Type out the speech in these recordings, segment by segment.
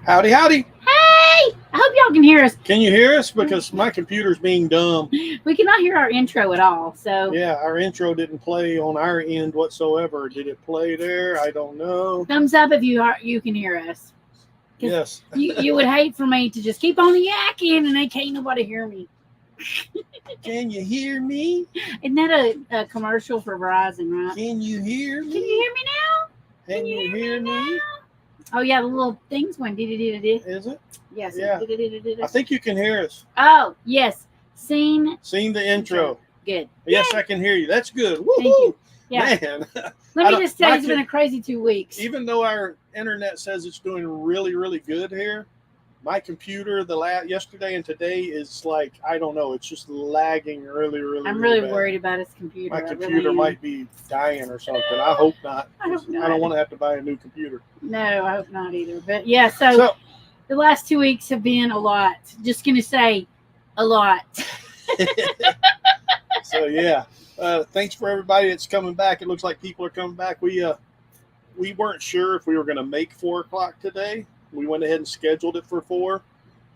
Howdy, howdy. Hey! I hope y'all can hear us. Can you hear us? Because my computer's being dumb. We cannot hear our intro at all. So Yeah, our intro didn't play on our end whatsoever. Did it play there? I don't know. thumbs up if you can hear us. Yes. You would hate for me to just keep on yakking and they can't nobody hear me. Can you hear me? Isn't that a commercial for Verizon, right? Can you hear Can me? you hear me now? Can you hear me? now? Oh yeah, the little things went did. Is it? Yes. Yeah. I think you can hear us. Oh yes, seen The intro. good. Yes, I can hear you. That's good. Woo-hoo. Thank you. Yeah. Man. Let me just say it's been a crazy 2 weeks. Even though our internet says it's doing really, really good here, my computer yesterday and today is like, I don't know, it's just lagging really, really. I'm really bad. worried about his computer. My computer might be dying or something. I hope not. I hope not. I don't want to have to buy a new computer. No, I hope not either. But yeah, so the last 2 weeks have been a lot. Just gonna say a lot. So yeah, thanks for everybody that's coming back. It looks like people are coming back. We weren't sure if we were going to make 4 o'clock today. We went ahead and scheduled it for 4,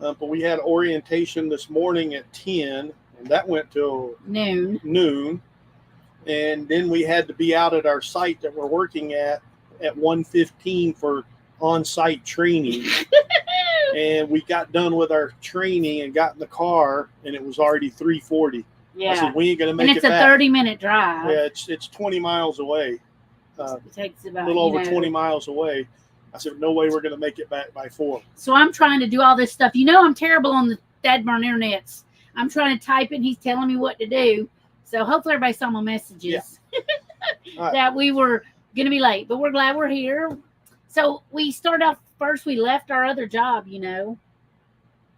but we had orientation this morning at 10, and that went till noon. And then we had to be out at our site that we're working at 1:15 for on-site training. And we got done with our training and got in the car, and it was already 3:40. Yeah. I said, we ain't going to make it back. And it's a 30-minute drive. Yeah, it's 20 miles away. It takes about a little over 20 miles away. I said, no way we're going to make it back by 4. So I'm trying to do all this stuff. You know, I'm terrible on the Dadburn internets. I'm trying to type it, and he's telling me what to do. So hopefully everybody saw my messages that we were going to be late. But we're glad we're here. So we started off first. We left our other job, you know.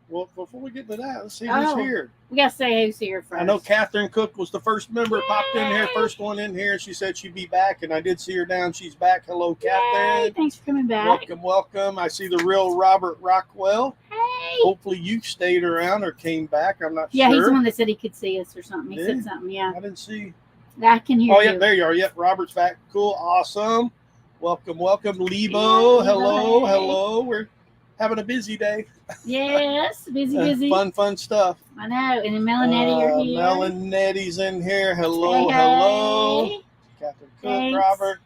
Well, before we get to that, let's see who's here. We got to say who's here first. I know Catherine Cook was the first member, popped in here, first one in here. She said she'd be back, and I did see her down. She's back. Hello, Catherine. Yay, thanks for coming back. Welcome. I see the real Robert Rockwell. Hey. Hopefully you stayed around or came back. I'm not sure. Yeah, he's the one that said he could see us or something. He said something, I didn't see. I can hear you. Oh, yeah, there you are. Yep, Robert's back. Cool. Awesome. Welcome. Lebo. Yeah, hello. We're having a busy day. Yes, busy. Fun stuff. I know. And then Mel and Eddie are here. Mel and Nettie's in here. Hello. Catherine Cook, Thanks. Robert,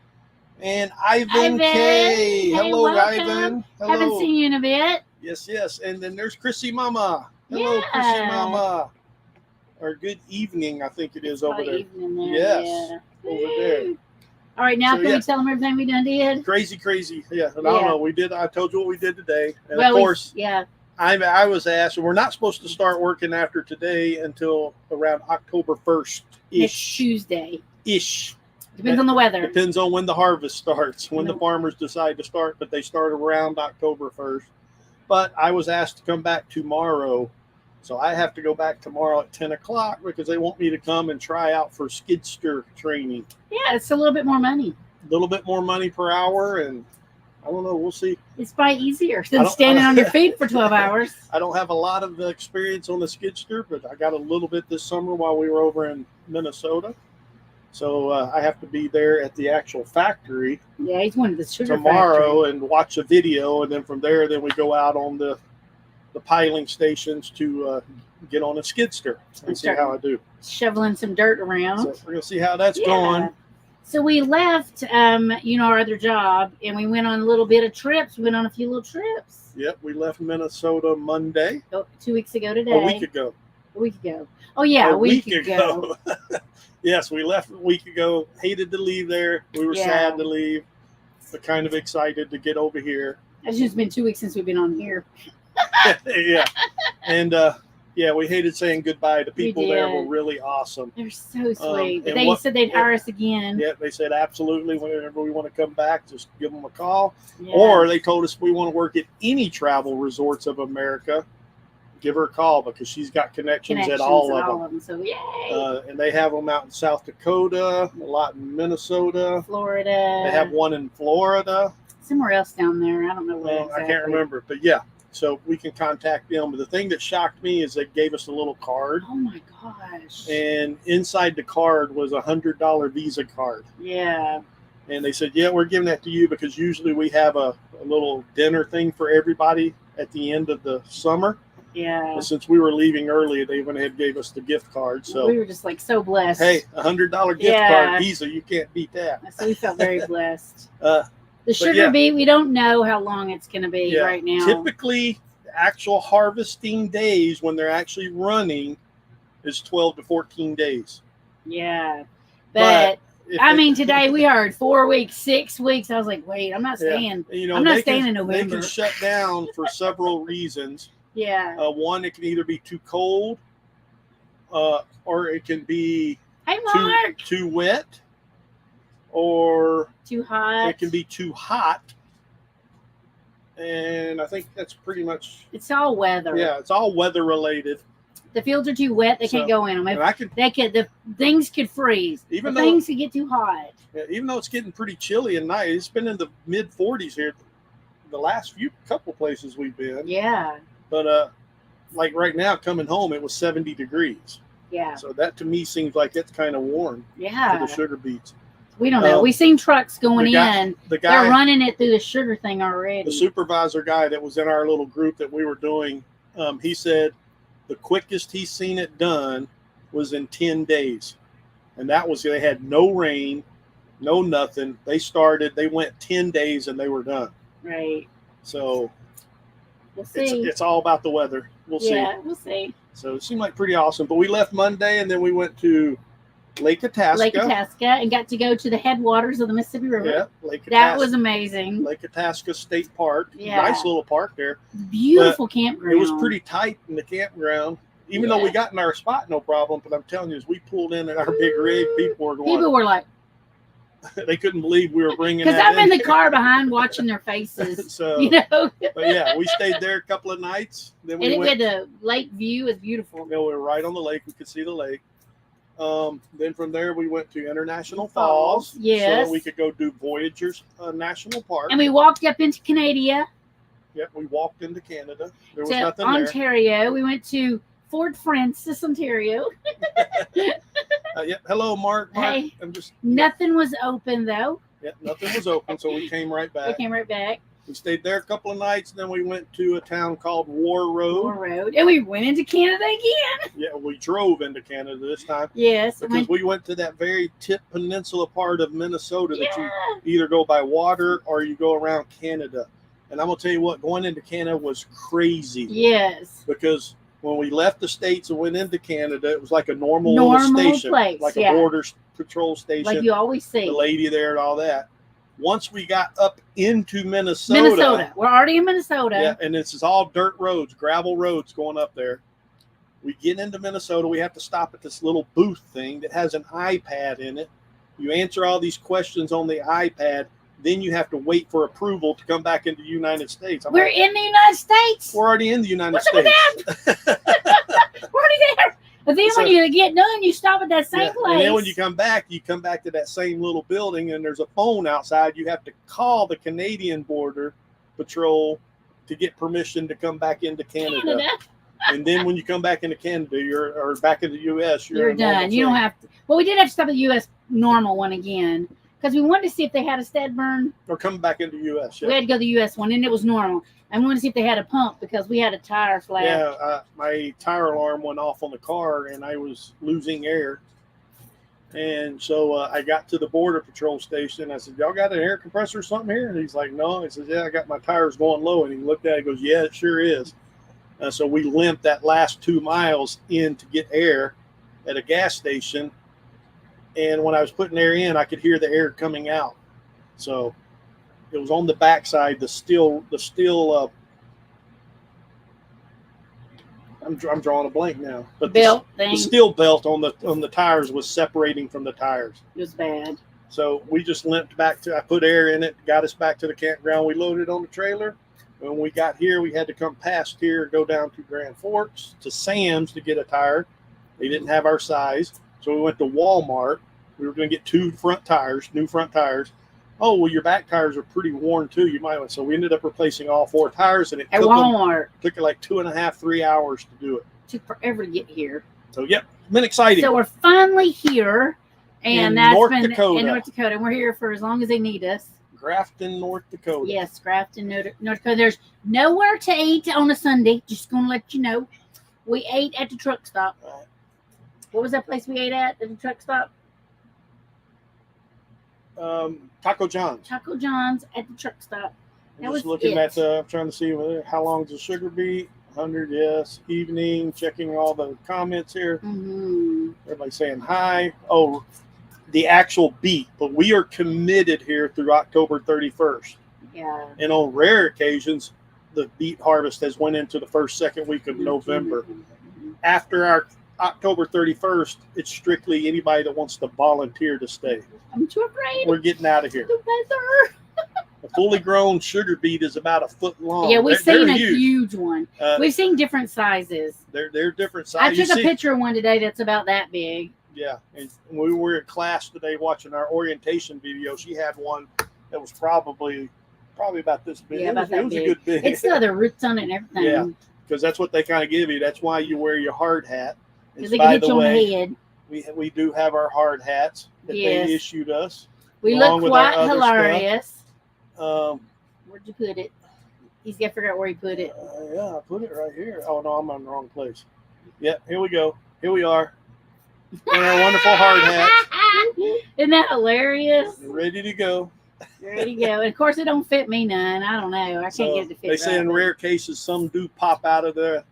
and Ivan K. Hello, welcome. Ivan. Hello. Haven't seen you in a bit. Yes. And then there's Chrissy Mama. Hello, Yeah. Chrissy Mama. Or good evening, I think it is over there. Evening there. Yes, over there. All right, now So, can we tell them everything we done did? Crazy. Yeah, and I don't know. We did. I told you what we did today, and Well, of course, yeah. I was asked, and we're not supposed to start working after today until around October 1st Next Tuesday. ish. Depends on the weather. Depends on when the harvest starts, when the farmers decide to start, but they start around October 1st. But I was asked to come back tomorrow, so I have to go back tomorrow at 10 o'clock because they want me to come and try out for skidster training. Yeah, it's a little bit more money. A little bit more money per hour, and I don't know. We'll see. It's probably easier than standing on your feet for 12 hours. I don't have a lot of experience on the skidster, but I got a little bit this summer while we were over in Minnesota. So I have to be there at the actual factory. Yeah, he's one of the sugar tomorrow factory. And watch a video, and then from there, we go out on the piling stations to get on a skidster and see how I do. Shoveling some dirt around. So we're gonna see how that's going. So we left, our other job, and we went on a little bit of trips. We went on a few little trips. Yep, we left Minnesota Monday. 2 weeks ago today. A week ago. Oh yeah, a week ago. Yes, we left a week ago. Hated to leave there. We were sad to leave, but kind of excited to get over here. It's just been 2 weeks since we've been on here. Yeah, and we hated saying goodbye to people. There were really awesome. They're so sweet. But they said they'd hire us again. Yeah, they said absolutely. Whenever we want to come back, just give them a call. Yeah. Or they told us we want to work at any travel resorts of America. Give her a call because she's got connections at all of them. So yay! And they have them out in South Dakota, a lot in Minnesota, Florida. They have one in Florida. Somewhere else down there. I don't know where. Exactly. I can't remember, but yeah. so we can contact them. But the thing that shocked me is they gave us a little card, Oh my gosh. and inside the card was $100 Visa card. Yeah. And they said, yeah, we're giving that to you because usually we have a little dinner thing for everybody at the end of the summer. Yeah. But since we were leaving early, they went ahead and gave us the gift card. So we were just like so blessed. hey, $100 gift card Visa, you can't beat that. So we felt very blessed. The sugar beet, we don't know how long it's going to be right now. Typically, the actual harvesting days when they're actually running is 12 to 14 days. Yeah. But I mean, today we heard 4 weeks, 6 weeks. I was like, wait, I'm not staying. I'm not staying in November. They can shut down for several reasons. Yeah. One, it can either be too cold, or it can be too wet, or too hot. It can be too hot. And I think that's pretty much. It's all weather. Yeah, it's all weather related. The fields are too wet; they can't go in them. The things could freeze. Things could get too hot. Yeah, even though it's getting pretty chilly at night, it's been in the mid 40s here. The last couple places we've been. Yeah. But like right now, coming home, it was 70 degrees. Yeah. So that to me seems like it's kind of warm. Yeah. For the sugar beets. We don't know. We've seen trucks going in. They're running it through the sugar thing already. The supervisor guy that was in our little group that we were doing, he said the quickest he's seen it done was in 10 days. And that was, they had no rain, no nothing. They went 10 days and they were done. Right. So we'll see. It's all about the weather. We'll see. Yeah, we'll see. So it seemed like pretty awesome. But we left Monday and then we went to Lake Itasca. And got to go to the headwaters of the Mississippi River. Yeah, Lake Itasca. That was amazing. Lake Itasca State Park. Yeah. Nice little park there. Beautiful campground. It was pretty tight in the campground. Even though we got in our spot, no problem. But I'm telling you, as we pulled in our big rig, people were like, they couldn't believe we were bringing. Because I'm in the car behind watching their faces. So But yeah, we stayed there a couple of nights. Then we went. The lake view is beautiful. We were right on the lake. We could see the lake. Then from there we went to International Falls. Yes. So we could go do Voyagers National Park. And we walked up into Canada. Yep, we walked into Canada. There was to nothing Ontario. there. We went to Fort Frances, Ontario. Yep. Hello, Mark. Hey, nothing was open though. Yep, nothing was open, so we came right back. We stayed there a couple of nights, and then we went to a town called War Road. And we went into Canada again. Yeah, we drove into Canada this time. Yes. Because we went to that very tip peninsula part of Minnesota that you either go by water or you go around Canada. And I'm going to tell you what, going into Canada was crazy. Yes. Because when we left the States and went into Canada, it was like a normal station. Place, like a border patrol station. Like you always see. The lady there and all that. Once we got up into Minnesota. We're already in Minnesota. Yeah, and this is all dirt roads, gravel roads going up there. We get into Minnesota. We have to stop at this little booth thing that has an iPad in it. You answer all these questions on the iPad. Then you have to wait for approval to come back into the United States. We're in the United States. We're already in the United States. We're already there. But then when you get done, you stop at that same place. And then when you come back to that same little building, and there's a phone outside. You have to call the Canadian Border Patrol to get permission to come back into Canada. And then when you come back into Canada, or back in the U.S., you're done. You don't have to. Well, we did have to stop at the U.S. normal one again because we wanted to see if they had a Stedburn. Or coming back into the U.S. Yeah. We had to go to the U.S. one, and it was normal. I wanted to see if they had a pump because we had a tire flat. Yeah, my tire alarm went off on the car, and I was losing air. And so I got to the Border Patrol station. I said, y'all got an air compressor or something here? And he's like, no. He says, yeah, I got my tires going low. And he looked at it and goes, yeah, it sure is. So we limped that last 2 miles in to get air at a gas station. And when I was putting air in, I could hear the air coming out. So it was on the backside, the steel. I'm drawing a blank now. But the steel belt on the tires was separating from the tires. It was bad. So we just limped back I put air in it, got us back to the campground. We loaded on the trailer. When we got here, we had to come past here, go down to Grand Forks to Sam's to get a tire. They didn't have our size. So we went to Walmart. We were going to get new front tires. oh, well, your back tires are pretty worn too. You might want. So we ended up replacing all 4 tires, and it At took Walmart. it like 2.5, 3 hours to do it. Took forever to get here. So yep, it's been exciting. So we're finally here, and In that's North been Dakota. in North Dakota, and we're here for as long as they need us. Grafton, North Dakota. Yes, Grafton, North Dakota. There's nowhere to eat on a Sunday. Just gonna let you know. We ate at the truck stop. What was that place we ate at the truck stop? Taco John's. Taco John's at the truck stop. I'm just looking it. at I'm trying to see how long does the sugar beet. 100, yes. Evening, checking all the comments here. Mm-hmm. Everybody saying hi. Oh, the actual beet, but we are committed here through October 31st. Yeah. And on rare occasions, the beet harvest has went into the first, second week of November. Mm-hmm. After our October 31st, it's strictly anybody that wants to volunteer to stay. I'm too afraid. We're getting out of here. The weather. A fully grown sugar beet is about a foot long. Yeah, we've seen they're a huge one. We've seen different sizes. They're different sizes. I took a picture of one today that's about that big. Yeah, and we were in class today watching our orientation video. She had one that was probably about this big. Yeah, about that it was big. a good big. It's still the roots on it and everything. Yeah, because that's what they kind of give you. That's why you wear your hard hat. Because they can hit you on the head. We do have our hard hats that they issued us. We look quite hilarious. Where'd you put it? He's got to figure out where he put it. Yeah, I put it right here. Oh, no, I'm in the wrong place. Yeah, here we go. Here we are. In our wonderful hard hats. Isn't that hilarious? Ready to go. Ready to go. And of course, it don't fit me none. I don't know. I can't get it to fit. They say in rare cases, some do pop out of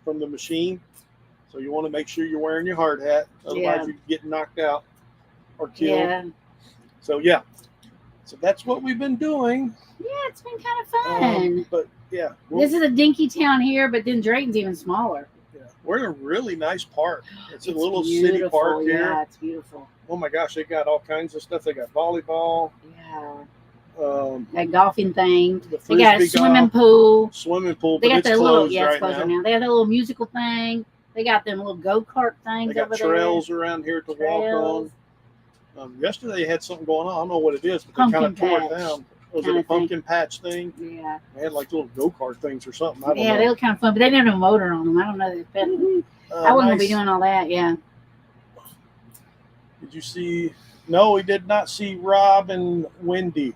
from the machine. So you want to make sure you're wearing your hard hat. Otherwise, you get knocked out or killed. Yeah. So, yeah. So that's what we've been doing. Yeah, it's been kind of fun. But, yeah. This is a dinky town here, but then Drayton's even smaller. Yeah. We're in a really nice park. It's a little beautiful. city park here. Yeah, it's beautiful. Oh, my gosh. They got all kinds of stuff. They got volleyball. Yeah. That golfing thing. They got a swimming pool. Swimming pool. They got their little, it's closed now. They have that little musical thing. They got them little go-kart things They got over trails around here to walk on. Yesterday they had something going on. I don't know what it is, but Pumpkin they kind of tore patch it down. Was it a pumpkin patch thing? Yeah. They had like little go-kart things or something. I don't know. Yeah, they look kind of fun, but they didn't have a motor on them. I don't know. I wasn't going to be doing all that, yeah. Did you see? No, we did not see Rob and Wendy.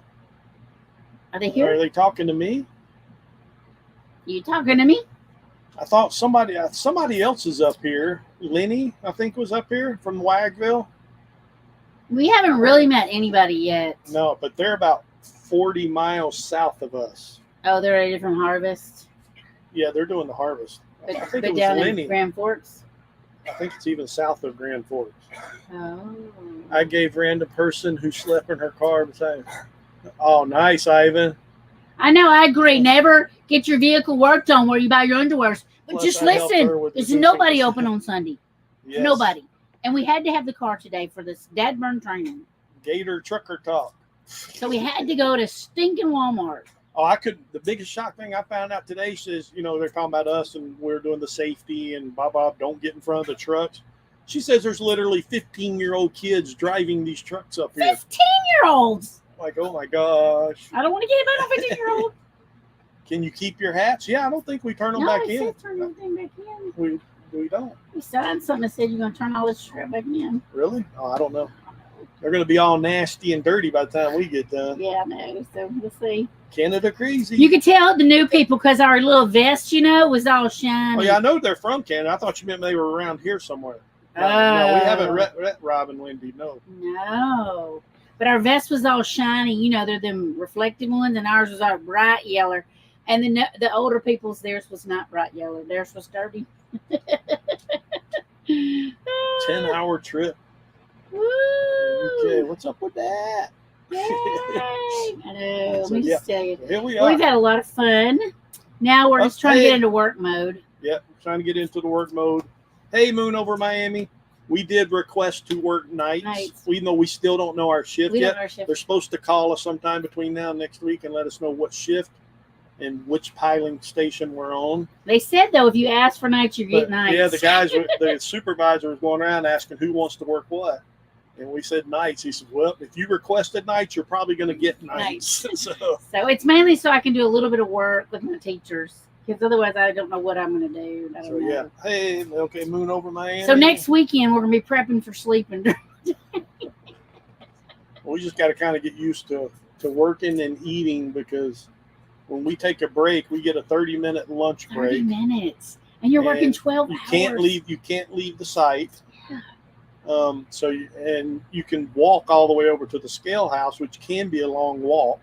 Are they here? Are they talking to me? You talking to me? I thought somebody else is up here. Lenny, I think, was up here from Wagville. We haven't really met anybody yet. No, but they're about 40 miles south of us. Oh, they're a different harvest? Yeah, they're doing the harvest. But, I think it was down Lenny. in Grand Forks? I think it's even south of Grand Forks. Oh. I gave random person who slept in her car beside her. Oh, nice, Ivan. I know, I agree. Never get your vehicle worked on where you buy your underwear. But Plus, just I helped her listen, with the there's nobody open on Sunday. Yes. Nobody. And we had to have the car today for this dad burn training. Gator trucker talk. So we had to go to stinking Walmart. Oh, the biggest shock thing I found out today is, they're talking about us and we're doing the safety and Bob, don't get in front of the trucks. She says there's literally 15-year-old kids driving these trucks up here. 15-year-olds. Like, oh my gosh. I don't want to get about a 15-year-old. Can you keep your hats? Yeah, I don't think we turn them back in. Turn everything back in. We don't. We signed something that said you're going to turn all this shit back in. Really? Oh, I don't know. They're going to be all nasty and dirty by the time we get done. Yeah, I know. So we'll see. Canada crazy. You could tell the new people because our little vest, was all shiny. Oh, yeah, I know they're from Canada. I thought you meant they were around here somewhere. No, we haven't met Rob and Wendy, no. No. But our vest was all shiny. They're them reflective ones, and ours was our bright yellow. And then the older people's, theirs was not bright yellow. Theirs was dirty. 10-hour trip. Woo! Okay, what's up with that? Yay! I know. So, Let me just tell you. Here we Well, are. we've had a lot of fun. Now we're just trying to get into work mode. Yep, trying to get into the work mode. Hey, Moon over Miami. We did request to work nights. Even though we still don't know our shift yet. They're supposed to call us sometime between now and next week and let us know what shift and which piling station we're on. They said, though, if you ask for nights, you get nights. Yeah, the supervisor was going around asking who wants to work what. And we said nights. He said, well, if you requested nights, you're probably going to get nights. So it's mainly so I can do a little bit of work with my teachers. Because otherwise, I don't know what I'm going to do. I don't know. Yeah. Hey, okay, moon over Miami. So next weekend, we're going to be prepping for sleeping. We just got to kind of get used to working and eating, because when we take a break, we get a 30-minute lunch break. 30 minutes. And you're working 12 hours. You can't leave the site. So you can walk all the way over to the scale house, which can be a long walk.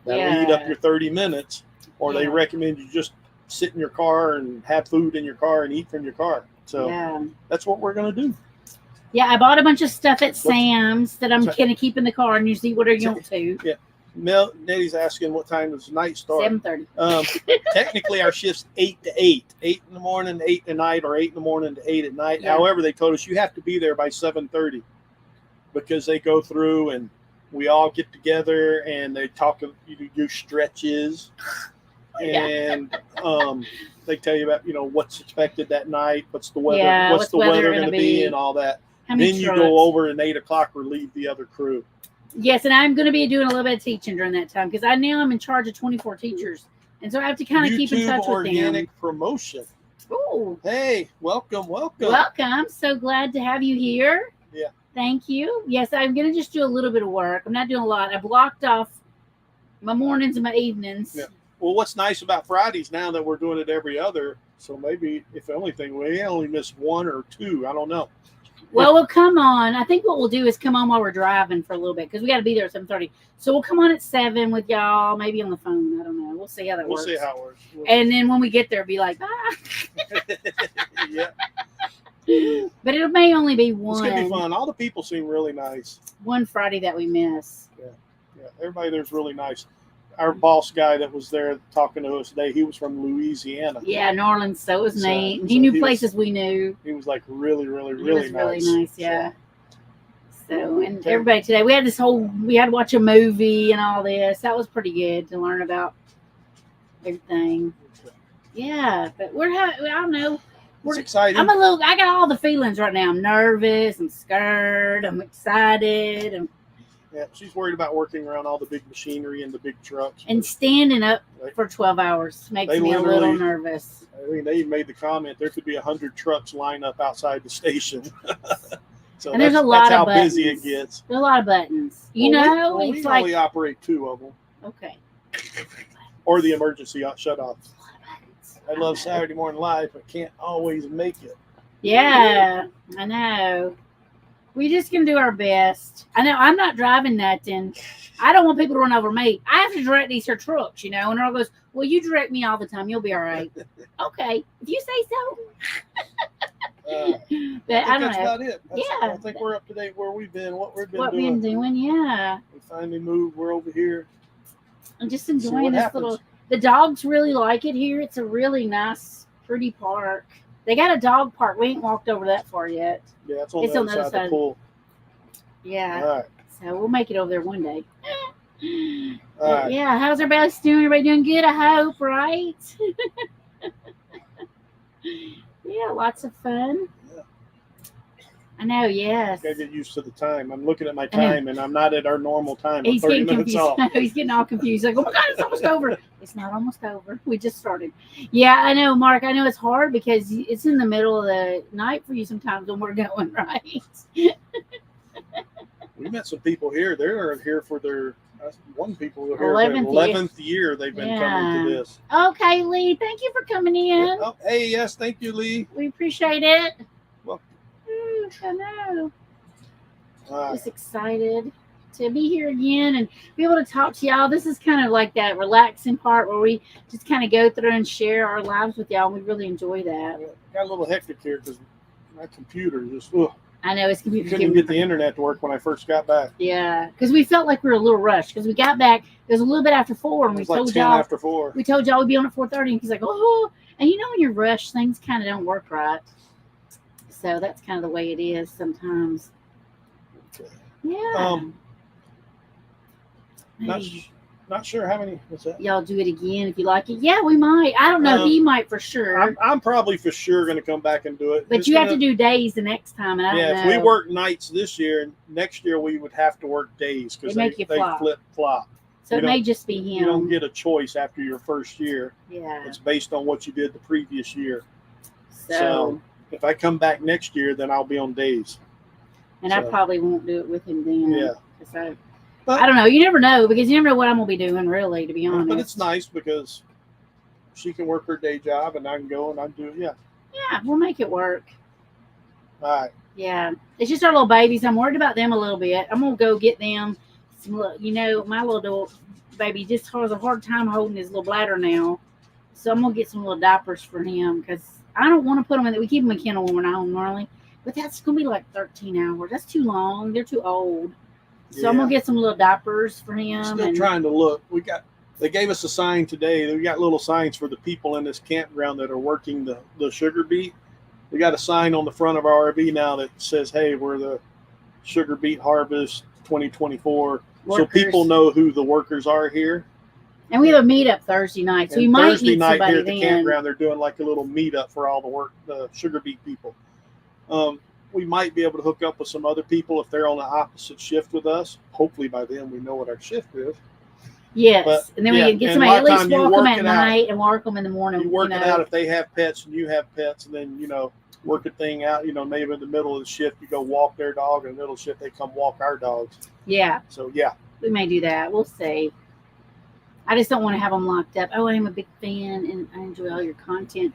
That'll eat up your 30 minutes. Or they recommend you just sit in your car and have food in your car and eat from your car. So that's what we're going to do. Yeah, I bought a bunch of stuff at Sam's that I'm going to keep in the car, and you see what you want to. Yeah. Nettie's asking what time does night start? 7:30. Technically, our shift's 8 to 8. 8 in the morning, 8 at night, or 8 in the morning to 8 at night. Yeah. However, they told us you have to be there by 7:30 because they go through and we all get together and they talk. You do stretches. And they tell you about what's expected that night, what's the weather, what's the weather going to be, and all that. Then you go over and 8 o'clock relieve the other crew. Yes, and I'm going to be doing a little bit of teaching during that time because I'm in charge of 24 teachers, and so I have to kind of keep in touch with them. Organic promotion. Oh, hey, welcome. I'm so glad to have you here. Yeah, thank you. Yes, I'm going to just do a little bit of work. I'm not doing a lot. I blocked off my mornings and my evenings. Yeah. Well, what's nice about Fridays now that we're doing it every other, so maybe if anything, we only miss 1 or 2. I don't know. Well, we'll come on. I think what we'll do is come on while we're driving for a little bit because we got to be there at 7:30. So we'll come on at 7 with y'all, maybe on the phone. I don't know. We'll see how that works. We'll see how it works. And then when we get there, be like, bye. Yeah. But it may only be one. It's gonna be fun. All the people seem really nice. One Friday that we miss. Yeah. Everybody there's really nice. Our boss guy that was there talking to us today, he was from Louisiana. Yeah, New Orleans. So it was neat. He knew places we knew. He was like really nice. Really nice, yeah. So, and everybody today, we had to watch a movie and all this. That was pretty good to learn about everything. Yeah, but I don't know. It's exciting. I got all the feelings right now. I'm nervous. I'm scared. I'm excited. Yeah, she's worried about working around all the big machinery and the big trucks. And standing up for 12 hours makes me a little nervous. I mean, they made the comment there could be 100 trucks line up outside the station. So and there's a lot of buttons. Busy it gets. There's a lot of buttons. We only operate 2 of them. Okay. Or the emergency shut-off. I love Saturday Morning Live, but can't always make it. Yeah, I know. We're just going to do our best. I know I'm not driving nothing. I don't want people to run over me. I have to direct these here trucks, and Earl goes, well, you direct me all the time. You'll be all right. Okay, if you say so. But I don't know. That's about it. I think we're up to date where we've been, what we've been doing. Yeah. We finally moved. We're over here. I'm just enjoying this little. The dogs really like it here. It's a really nice, pretty park. They got a dog park. We ain't walked over that far yet. Yeah, it's on the other side of the pool. Yeah. All right. So we'll make it over there one day. All right. Yeah. How's everybody doing? Everybody doing good? I hope, right? Yeah, lots of fun. Yeah. I know, yes. I gotta get used to the time. I'm looking at my time and I'm not at our normal time. He's 30 getting minutes confused. off. He's getting all confused. Like, oh my God, it's almost over. It's not almost over. We just started. Yeah, I know, Mark. I know it's hard because it's in the middle of the night for you sometimes when we're going, right? We met some people here. They're here for their people who are here 11th year they've been coming to this. Okay, Lee. Thank you for coming in. Oh, hey, yes, thank you, Lee. We appreciate it. Well, I know. Just excited to be here again and be able to talk to y'all. This is kind of like that relaxing part where we just kind of go through and share our lives with y'all. And we really enjoy that. Got a little hectic here because my computer just. I know it's couldn't get the internet to work when I first got back. Yeah, because we felt like we were a little rushed because we got back. It was a little bit after 4, and we told y'all after 4. We told y'all we'd be on at 4:30, and he's like, "Oh," and when you're rushed, things kind of don't work right. So that's kind of the way it is sometimes. Okay. Yeah. Not sure how many. What's that? Y'all do it again if you like it. Yeah, we might. I don't know. He might for sure. I'm probably for sure going to come back and do it. But you have to do days the next time. And I don't know. If we work nights this year, next year we would have to work days because they flip flop. So it may just be him. You don't get a choice after your first year. Yeah. It's based on what you did the previous year. So if I come back next year, then I'll be on days. And I probably won't do it with him then. Yeah. I don't know. You never know because you never know what I'm going to be doing, really, to be honest. But it's nice because she can work her day job and I can go and I do it. Yeah. Yeah, we'll make it work. All right. Yeah. It's just our little babies. I'm worried about them a little bit. I'm going to go get them some, my little baby just has a hard time holding his little bladder now. So I'm going to get some little diapers for him because I don't want to put them in. We keep them in kennel when we're not home normally. But that's going to be like 13 hours. That's too long. They're too old. So I'm gonna get some little diapers for him. Still trying to look. They gave us a sign today. We got little signs for the people in this campground that are working the sugar beet. We got a sign on the front of our RV now that says, "Hey, we're the Sugar Beet Harvest 2024." Workers. So people know who the workers are here. And we have a meetup Thursday night, so we might Thursday meet night somebody here at the campground. They're doing like a little meetup for all the sugar beet people. We might be able to hook up with some other people if they're on the opposite shift with us. Hopefully by then we know what our shift is. Yes, and then we can get somebody at least walk them at night and work them in the morning. You work it out if they have pets and you have pets, and then work a thing out. Maybe in the middle of the shift you go walk their dog, and in the middle of the shift they come walk our dogs. Yeah. So yeah, we may do that. We'll see. I just don't want to have them locked up. Oh, I'm a big fan, and I enjoy all your content.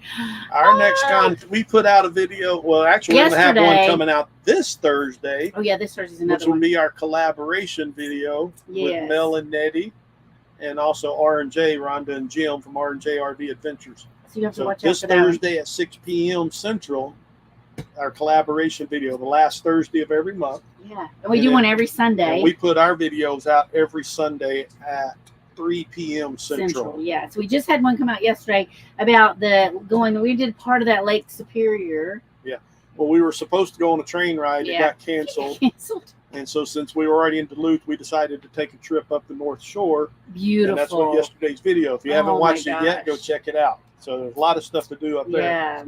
Our next we put out a video. Well, actually, we're going to have one coming out this Thursday. Oh, yeah, this Thursday's another which will be our collaboration video with Mel and Nettie, and also R&J, Rhonda and Jim from R&J RV Adventures. So you have to watch out for that. This Thursday at 6 p.m. Central, our collaboration video, the last Thursday of every month. Yeah, and we do one every Sunday. And we put our videos out every Sunday at 3 p.m. Central. Yeah, so we just had one come out yesterday about we did part of that Lake Superior. Yeah. Well, we were supposed to go on a train ride. It got canceled. And so since we were already in Duluth, we decided to take a trip up the North Shore. Beautiful. And that's what yesterday's video. If you haven't watched it yet, go check it out. So there's a lot of stuff to do up there. Yeah.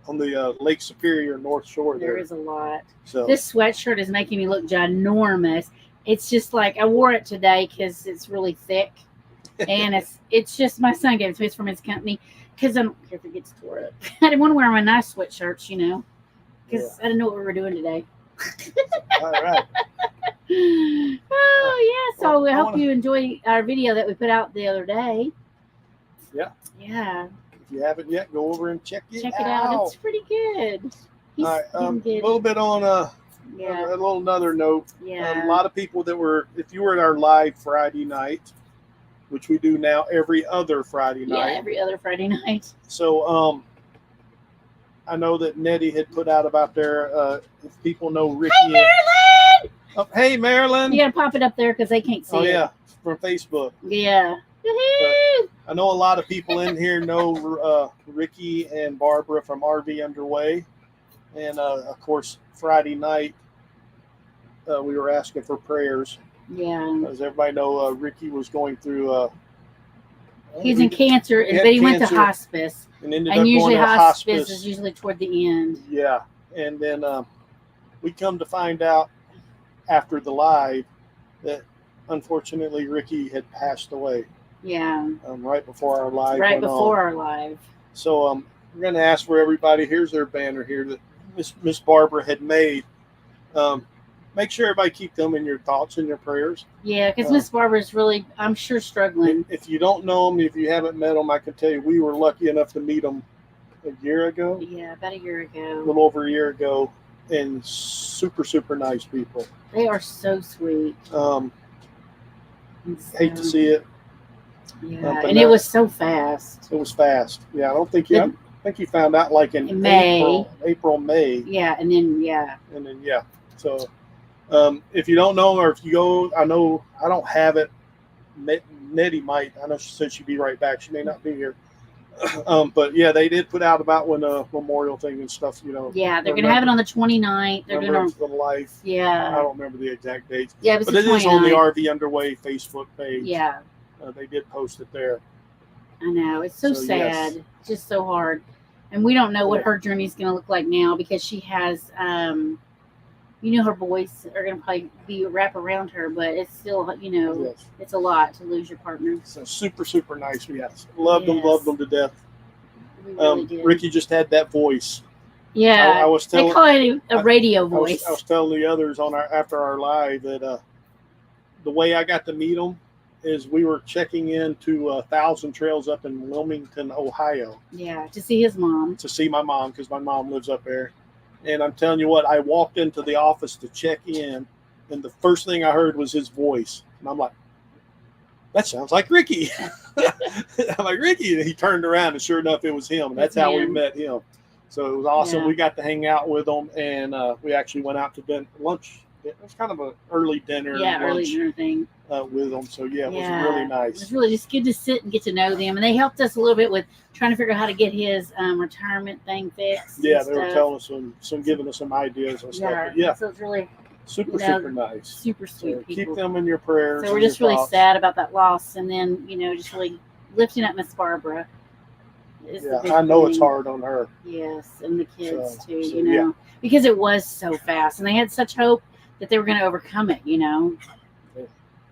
On the Lake Superior North Shore there. There is a lot. So this sweatshirt is making me look ginormous. It's just like I wore it today because it's really thick. And it's just my son gave it to me. It's from his company because I don't care if it gets tore up. I didn't want to wear my nice sweatshirts, because I didn't know what we were doing today. All right. Oh, yeah. So I hope you enjoy our video that we put out the other day. Yeah. Yeah. If you haven't yet, go over and check it out. It's pretty good. All right. A little bit on another note. Yeah. A lot of people if you were at our live Friday night, which we do now every other Friday night. Yeah, every other Friday night. So, I know that Nettie had put out about there, if people know Ricky. Hey, Marilyn! Hey, Marilyn! You got to pop it up there because they can't see it. Oh, yeah, from Facebook. Yeah. I know a lot of people in here know Ricky and Barbara from RV Underway. And, of course, Friday night, we were asking for prayers. Yeah. As everybody know, Ricky was going through. He's in cancer, but he went to hospice. And usually hospice is usually toward the end. Yeah, and then we come to find out after the live that unfortunately Ricky had passed away. Yeah. Right before our live. Right before our live. So we're going to ask for everybody. Here's their banner here that Miss Barbara had made. Make sure everybody keep them in your thoughts and your prayers. Yeah, because Miss Barbara's really, I'm sure, struggling. If you don't know them, if you haven't met them, I can tell you we were lucky enough to meet them a year ago. Yeah, about a year ago. A little over a year ago, and super, super nice people. They are so sweet. Hate to see it. Yeah, and it was so fast. It was fast. Yeah, I think you found out like in May. April, May. Yeah, and then So, if you don't know, or if you go, I don't have it. Nettie might. I know she said she'd be right back. She may not be here. But yeah, they did put out about when memorial thing and stuff. Yeah, they're gonna have it on the 29th. They're gonna the life. Yeah. I don't remember the exact dates. Yeah, but it is on the RV Underway Facebook page. Yeah. they did post it there. I know, it's so sad. Yes. Just so hard. And we don't know what Yeah. her journey is going to look like now because she has, her boys are going to probably be wrap around her, but it's still, Yes. it's a lot to lose your partner. So super, super nice. Yes. Loved Yes. them to death. We really did. Ricky just had that voice. Yeah, I was telling, they call it a radio voice. I was telling the others after our live that the way I got to meet him is we were checking into 1,000 Trails up in Wilmington, Ohio. Yeah, to see his mom. To see my mom because my mom lives up there. And I'm telling you what, I walked into the office to check in, and the first thing I heard was his voice. And I'm like, that sounds like Ricky. I'm like, Ricky. And he turned around, and sure enough, it was him. And that's how we met him. So it was awesome. Yeah. We got to hang out with him, and we actually went out to lunch. It was kind of an early dinner. Yeah, early dinner thing. With them. So, yeah, it was really nice. It was really just good to sit and get to know them. And they helped us a little bit with trying to figure out how to get his retirement thing fixed. Yeah, they were telling us giving us some ideas and stuff. But yeah, so it's really super nice. Super sweet So people. keep them in your prayers. So we're just really sad about that loss. And then, just really lifting up Miss Barbara. Yeah, I know it's hard on her. Yes, and the kids too, yeah. because it was so fast. And they had such hope that they were going to overcome it,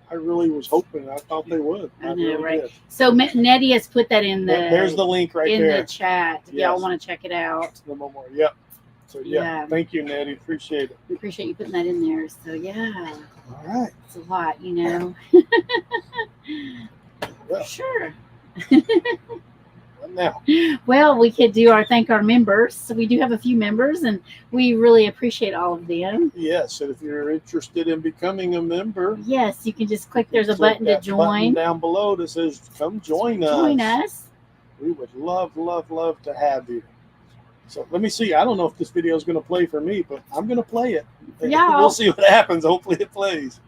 I really was hoping. I thought they would. I know, really right? did. So Nettie has put that in There's the link right in there. the chat. If y'all want to check it out. No more. Yep. So yeah, thank you, Nettie. Appreciate it. We appreciate you putting that in there. So yeah. All right. It's a lot, Well, sure. Now. Well, we could thank our members. So we do have a few members, and we really appreciate all of them. Yes, and if you're interested in becoming a member, yes, you can just click. There's a button to join button down below that says "Come join us." Join us. We would love to have you. So let me see. I don't know if this video is going to play for me, but I'm going to play it. Yeah, we'll see what happens. Hopefully, it plays.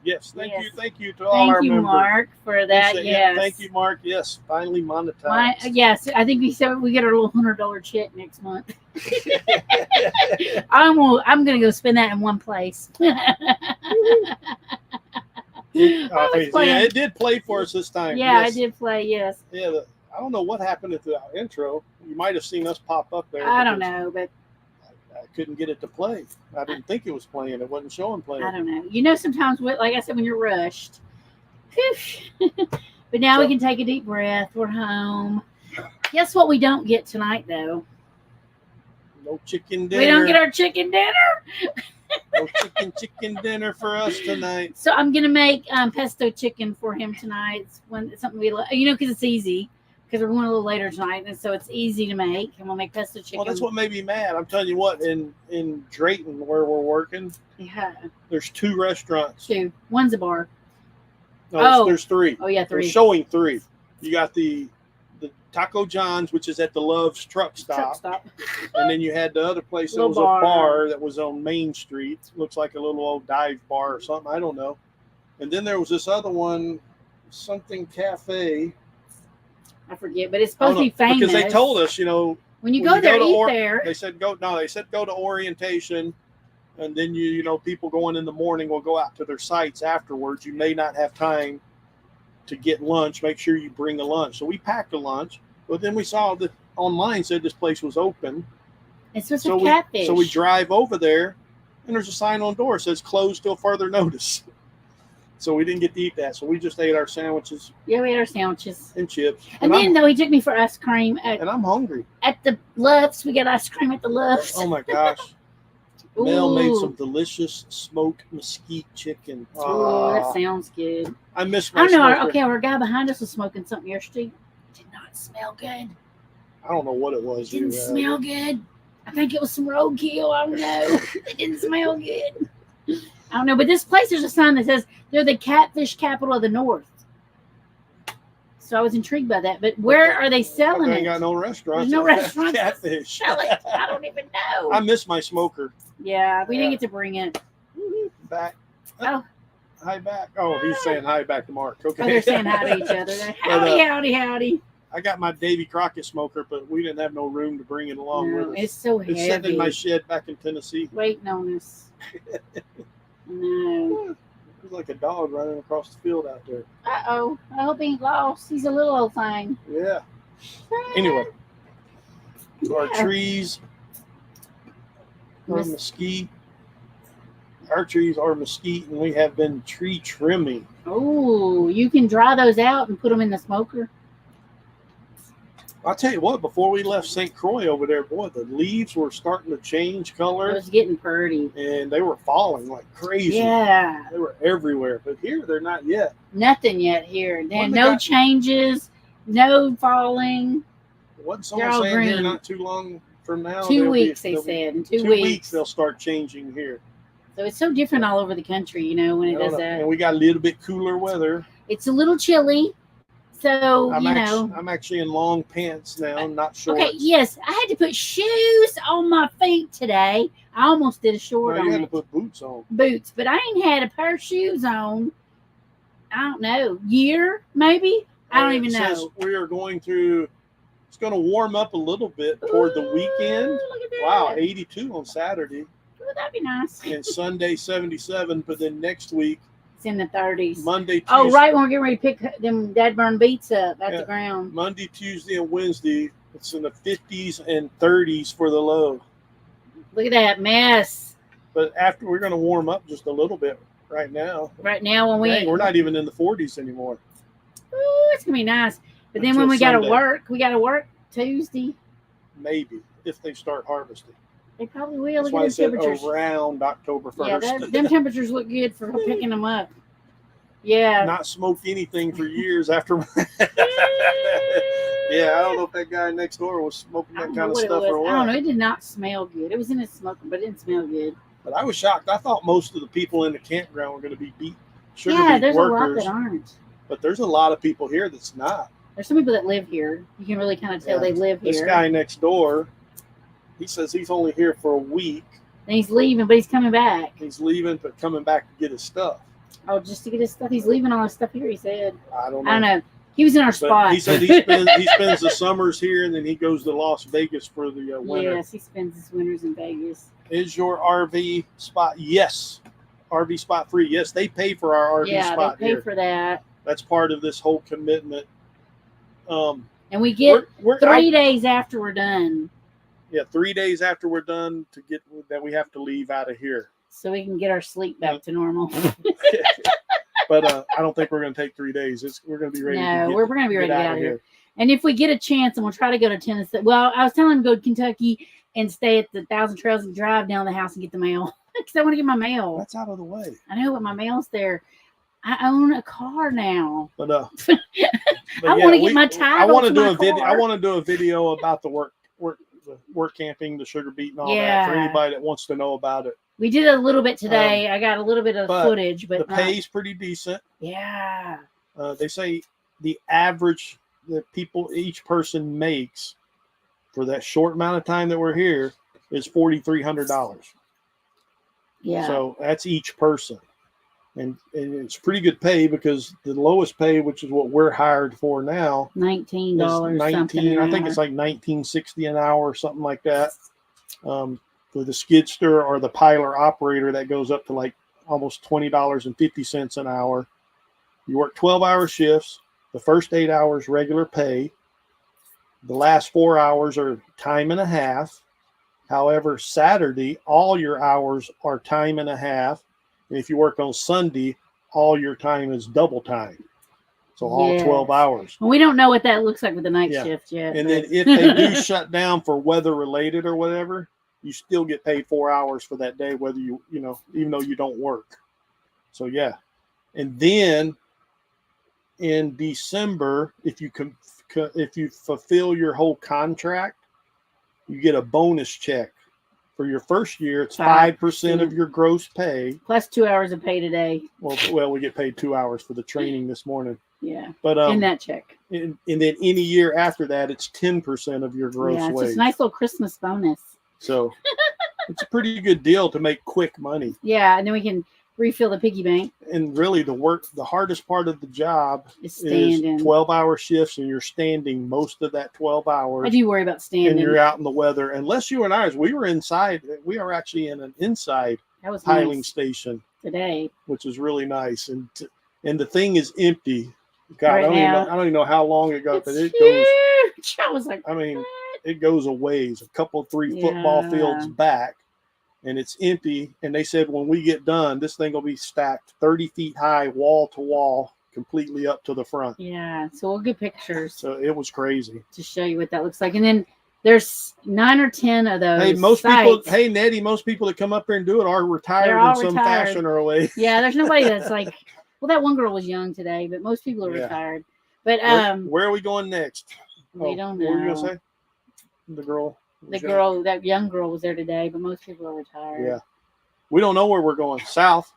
Yes, thank you to all our members. Thank you, Mark, for that. Yes, thank you, Mark. Yes, finally monetized. Yes, I think we said we get our little $100 check next month. I'm gonna go spend that in one place. It did play for us this time. Yeah, yes. I did play. Yes. Yeah, I don't know what happened at the intro. You might have seen us pop up there. I don't know, but I couldn't get it to play. I didn't think it was playing. It wasn't showing playing. I don't know. Sometimes, like I said, when you're rushed. But now we can take a deep breath. We're home. Guess what we don't get tonight, though? No chicken dinner. We don't get our chicken dinner. No chicken dinner for us tonight. So I'm gonna make pesto chicken for him tonight. It's something we because it's easy. Because we're going a little later tonight, and so it's easy to make. And we'll make pesto chicken. Well, that's what made me mad. I'm telling you what, in Drayton, where we're working, there's 2 restaurants. 2. One's a bar. No, there's 3. Oh, yeah, 3. They're showing 3. You got the Taco John's, which is at the Love's truck stop. And then you had the other place that was a bar that was on Main Street. Looks like a little old dive bar or something. I don't know. And then there was this other one, something cafe. I forget, but it's supposed to be famous. Because they told us, when you go there, eat there. They said go to orientation, and then people going in the morning will go out to their sites afterwards. You may not have time to get lunch. Make sure you bring a lunch. So we packed a lunch, but then we saw that online said this place was open. It's just a catfish. So we drive over there, and there's a sign on the door that says closed till further notice. So we didn't get to eat that. So we just ate our sandwiches. Yeah, we ate our sandwiches. And chips. And then, he took me for ice cream. And I'm hungry. At the Love's. We got ice cream at the Love's. Oh, my gosh. Mel made some delicious smoked mesquite chicken. Oh, that sounds good. I miss my I don't know. smoker. Our guy behind us was smoking something yesterday. It did not smell good. I don't know what it was. It didn't smell good. I think it was some roadkill. I don't know. It didn't smell good. I don't know. But this place, there's a sign that says they're the catfish capital of the North. So I was intrigued by that. But where are they selling They it? ain't got no restaurants. There's no that have restaurants. Catfish. Sell it. I don't even know. I miss my smoker. Yeah, we didn't get to bring it. Back. Oh. Hi back. Oh, he's saying hi back to Mark. Okay. Oh, they're saying hi to each other. Howdy, howdy, howdy. I got my Davy Crockett smoker, but we didn't have no room to bring it along No, with us. it's so It's sitting in heavy. my shed back in Tennessee. Waiting on us. No. It's like a dog running across the field out there. Uh-oh. I hope he ain't lost. He's a little old thing. Yeah. Anyway, our Yeah. trees are mesquite. Our trees are mesquite, and we have been tree trimming. Oh, you can dry those out and put them in the smoker. I'll tell you what, before we left St. Croix over there, boy, the leaves were starting to change It color, was getting pretty. and they were falling like crazy. Yeah. They were everywhere, but here they're not yet. Nothing yet here. When they No got- changes. No falling. Wasn't They're someone all saying here green. not too long from now? 2 they'll weeks, be, they they'll be- said. In 2 2 weeks weeks. they'll start changing here. So it's so different all over the country, you know, when it I don't does know. that. And we got a little bit cooler weather. It's a little chilly. So, I'm actually in long pants now, not shorts. Okay, yes, I had to put shoes on my feet today. I almost did a short No, you on had to it. put boots on. Boots, but I ain't had a pair of shoes on. I don't know, year maybe. I don't And even it says know. we are going to. It's going to warm up a little bit toward the weekend. Ooh, look at that. Wow, 82 on Saturday Ooh, that'd be nice. and Sunday 77. But then next week, It's in the 30s. Monday, Tuesday, Oh, right when we're getting ready to pick them dad burn beets up at Yeah. the ground. Monday, Tuesday, and Wednesday, it's in the 50s and 30s for the low. Look at that mess. But after we're going to warm up just a little bit right now. Right now when Dang, we're not even in the 40s anymore. Ooh, it's gonna be nice. But then Until when we gotta Sunday. work Tuesday. Maybe if they start harvesting. They probably will. That's Look why I at the said temperatures. around October 1st. Yeah, them temperatures look good for picking them up. Yeah. Not smoked anything for years after. Yeah, I don't know if that guy next door was smoking I that don't kind know of what it stuff was. or I don't know. what. It did not smell good. It was in his smoker, but it didn't smell good. But I was shocked. I thought most of the people in the campground were going to be sugar Yeah, beet there's a lot workers, that aren't. but there's a lot of people here that's not. There's some people that live here. You can really kind of tell Yeah. they live This here. guy next door, he says he's only here for a week. And he's leaving, but he's coming back. He's leaving, but coming back to get his stuff. Oh, just to get his stuff. He's leaving all his stuff here, he said. I don't know. I don't know. He was in our But spot. he said he spends the summers here, and then he goes to Las Vegas for the winter. Yes, he spends his winters in Vegas. Is your RV spot? Yes. RV spot free. Yes, they pay for our RV Yeah, spot they pay here. for that. That's part of this whole commitment. And we get We're 3 days after we're done. 3 days after we're done to get that we have to leave out of here. So we can get our sleep back to normal. But I don't think we're going to take 3 days. We're going to be ready. No, to we're going to be ready to get out of here. And if we get a chance, and we'll try to go to Tennessee. Well, I was telling him to go to Kentucky and stay at the Thousand Trails and drive down the house and get the mail because I want to get my mail. That's out of the way. I know, but my mail's there. I own a car now. But I want to get my title. I want to to do my a video. I car. want to do a video about the work camping, the sugar beet, and all that for Yeah. anybody that wants to know about it. We did a little bit today. I got a little bit of but footage, but The pay's pretty decent. yeah. They say the average that each person makes for that short amount of time that we're here is $4,300. Yeah. So that's each person. And it's pretty good pay because the lowest pay, which is what we're hired for now, $19 is something. 19. an I think hour. it's like $19.60 an hour or something like that. For the skidster or the piler operator, that goes up to like almost $20.50 an hour. You work 12-hour shifts. The first 8 hours regular pay. The last 4 hours are time and a half. However, Saturday, all your hours are time and a half. And if you work on Sunday, all your time is double time. So all Yes. 12 hours. Well, we don't know what that looks like with the night Yeah. shift yet. And but- then if they do shut down for weather related or whatever, you still get paid 4 hours for that day, whether even though you don't work. So yeah. And then in December, if you fulfill your whole contract, you get a bonus check For your first year, it's 5%. 5% of your gross pay. Plus 2 hours of pay today. Well, we get paid 2 hours for the training this morning. Yeah. But in that check. And then any year after that, it's 10% of your gross Yeah, it's wage. just a nice little Christmas bonus. So it's a pretty good deal to make quick money. Yeah, and then we can refill the piggy bank. And really, the hardest part of the job is 12-hour shifts, and you're standing most of that 12 hours. I do worry about standing. And you're out in the weather. Unless you and ours, we were inside. We are actually in an inside piling station today, which is really nice. And the thing is empty. God, right I don't even know how long it goes, but it huge. I was like, I mean, it goes a ways, a couple, 3 football fields back. And it's empty. And they said when we get done, this thing will be stacked 30 feet high, wall to wall, completely up to the front. Yeah. So we'll get pictures. So it was crazy to show you what that looks like. And then there's 9 or 10 of those. Hey, people. Hey, Nettie, most people that come up here and do it are retired in some fashion or a way. Yeah. There's nobody that's like, well, that one girl was young today, but most people are retired. But where are we going next? We don't know. What were you gonna say? The girl. That young girl was there today, but most people are retired. Yeah. We don't know where we're going. South.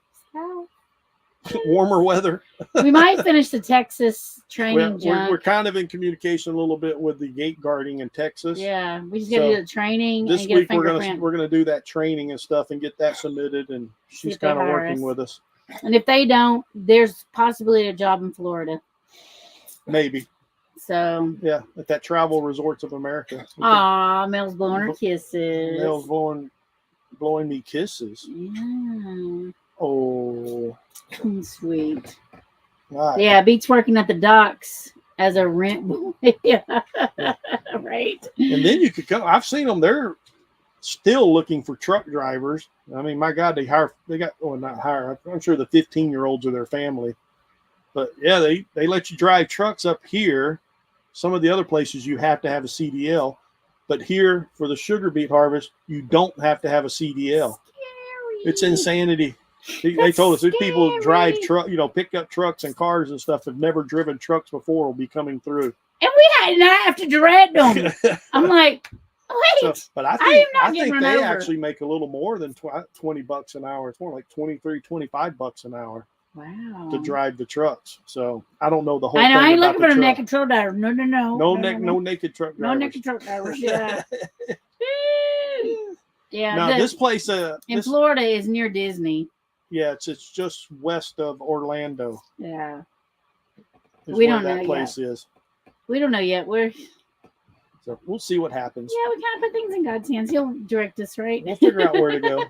Warmer weather. We might finish the Texas training. We're kind of in communication a little bit with the gate guarding in Texas. Yeah, we just got to do the training. This and get week we're gonna do that training and stuff and get that submitted, and she's kind of working with us. And if they don't, there's possibly a job in Florida. Maybe. So yeah, at that Travel Resorts of America. Mel's blowing her kisses. Mel's blowing me kisses. Yeah. Oh, sweet. Right. Yeah, Beats working at the docks as a rent boy. Yeah. Right. And then you could come. I've seen them. They're still looking for truck drivers. I mean, my God, I'm sure the 15-year-olds are their family. But yeah, they let you drive trucks up here. Some of the other places you have to have a CDL. But here for the sugar beet harvest, you don't have to have a CDL. Scary. It's insanity. They told us these people drive pickup trucks and cars and stuff have never driven trucks before will be coming through. And I have to direct them. I'm like, wait. So, but I think they actually make a little more than $20 an hour. It's more like $23-25 an hour. Wow. To drive the trucks. So I don't know the whole thing. I ain't about looking for a naked truck driver. No. No naked truck drivers. No naked truck drivers. Yeah. Yeah. Now this place in Florida is near Disney. Yeah, it's just west of Orlando. Yeah. We don't know that place is. We don't know yet. So we'll see what happens. Yeah, we kind of put things in God's hands. He'll direct us, right? We'll figure out where to go.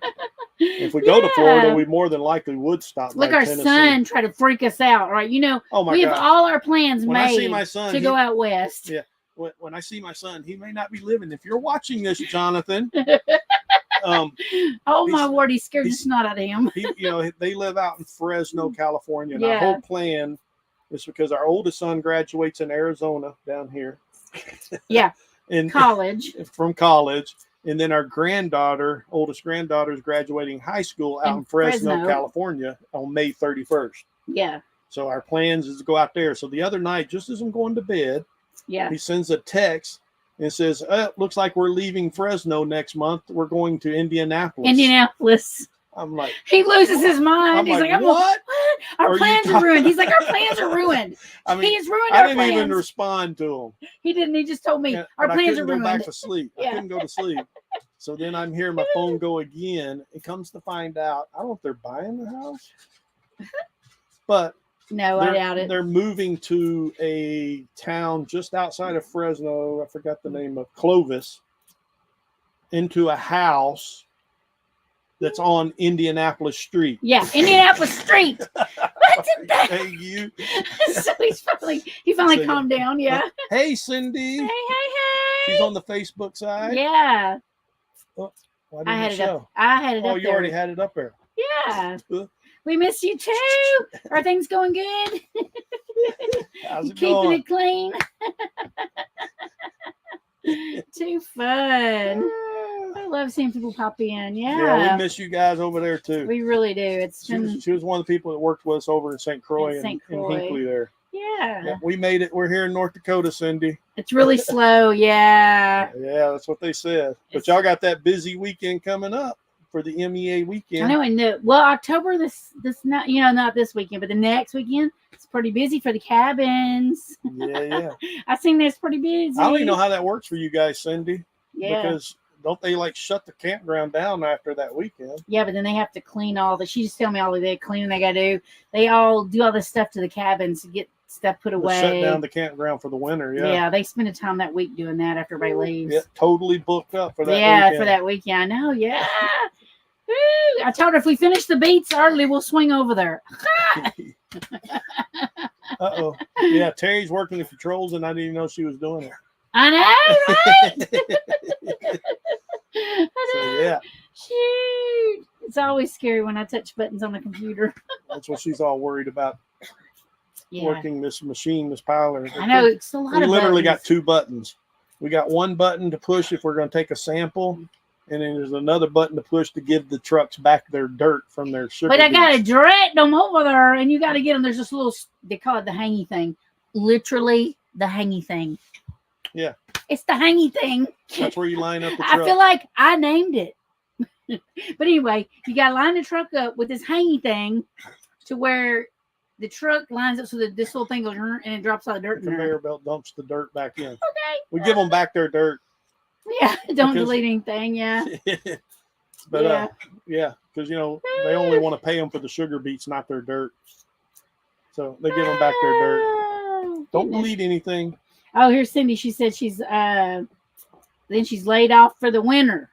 If we go to Florida, we more than likely would stop. Look, our son tried to freak us out, right? We have all our plans made to go out west. Yeah. When I see my son, he may not be living. If you're watching this, Jonathan. My word, he scared the snot out of him. They live out in Fresno, California. And our whole plan is because our oldest son graduates in Arizona down here. Yeah. From college. And then our oldest granddaughter, is graduating high school out in Fresno, California on May 31st. Yeah. So our plans is to go out there. So the other night, just as I'm going to bed, he sends a text and says, looks like we're leaving Fresno next month. We're going to Indianapolis. I'm like, he loses his mind. He's like, what? Our plans are ruined. He's like, our plans are ruined. I mean, he's ruined our plans. I didn't even respond to him. He didn't. He just told me our plans are ruined. I couldn't go back to sleep. I couldn't go to sleep. So then I'm hearing my phone go again. It comes to find out, I don't know if they're buying the house, but no, I doubt it. They're moving to a town just outside of Fresno. I forgot the name of Clovis, into a house that's on Indianapolis Street. Yeah, Indianapolis Street. Hey, you. So he finally calmed down. Yeah. Hey, Cindy. Hey. She's on the Facebook side. Yeah. Oh, why I had it show? Up. I had it up there. Oh, you already had it up there. Yeah. We miss you too. Are things going good? How's it Keeping it clean? Too fun. I love seeing people pop in. Yeah, we miss you guys over there too. We really do. She was one of the people that worked with us over in St. Croix and Hinckley there. Yeah. We made it. We're here in North Dakota, Cindy. It's really slow. Yeah. Yeah, that's what they said. But It's- y'all got that busy weekend coming up for the MEA weekend. I know. And October, this not not this weekend, but the next weekend, it's pretty busy for the cabins. Yeah. I seen that's pretty busy. I don't even know how that works for you guys, Cindy. Yeah. Because don't they like shut the campground down after that weekend? Yeah, but then they have to clean all the. She just told me all the cleaning they got to do. They all do all this stuff to the cabins to get stuff put away. Shut down the campground for the winter. Yeah. Yeah, they spend a time that week doing that after everybody leaves. Yeah, totally booked up for that. Yeah, weekend. for that weekend. I know. Yeah. Woo. I told her if we finish the beats early, we'll swing over there. Uh-oh. Yeah, Terry's working the controls, and I didn't even know she was doing it. I know, right? So yeah, Shoot. It's always scary when I touch buttons on the computer. that's what she's all worried about. Yeah. Working this machine, this piler. I know it's a lot We of literally got buttons. 2 buttons. We got one button to push if we're going to take a sample, and then there's another button to push to give the trucks back their dirt from their sugar. But I got to beets. direct them over there, and you got to get them. There's this little, they call it the hangy thing. Literally the hangy thing. Yeah. It's the hangy thing. That's where you line up the I truck. feel like I named it. But anyway, you got to line the truck up with this hangy thing to where the truck lines up so that this little thing goes and it drops all the dirt the in there. conveyor belt dumps the dirt back in. Okay. We give them back their dirt. Yeah, don't Because- delete anything. Yeah. But Yeah. because they only want to pay them for the sugar beets, not their dirt. So they give them back their dirt. Oh, Don't goodness. delete anything. Oh, here's Cindy. She said she's then she's laid off for the winter.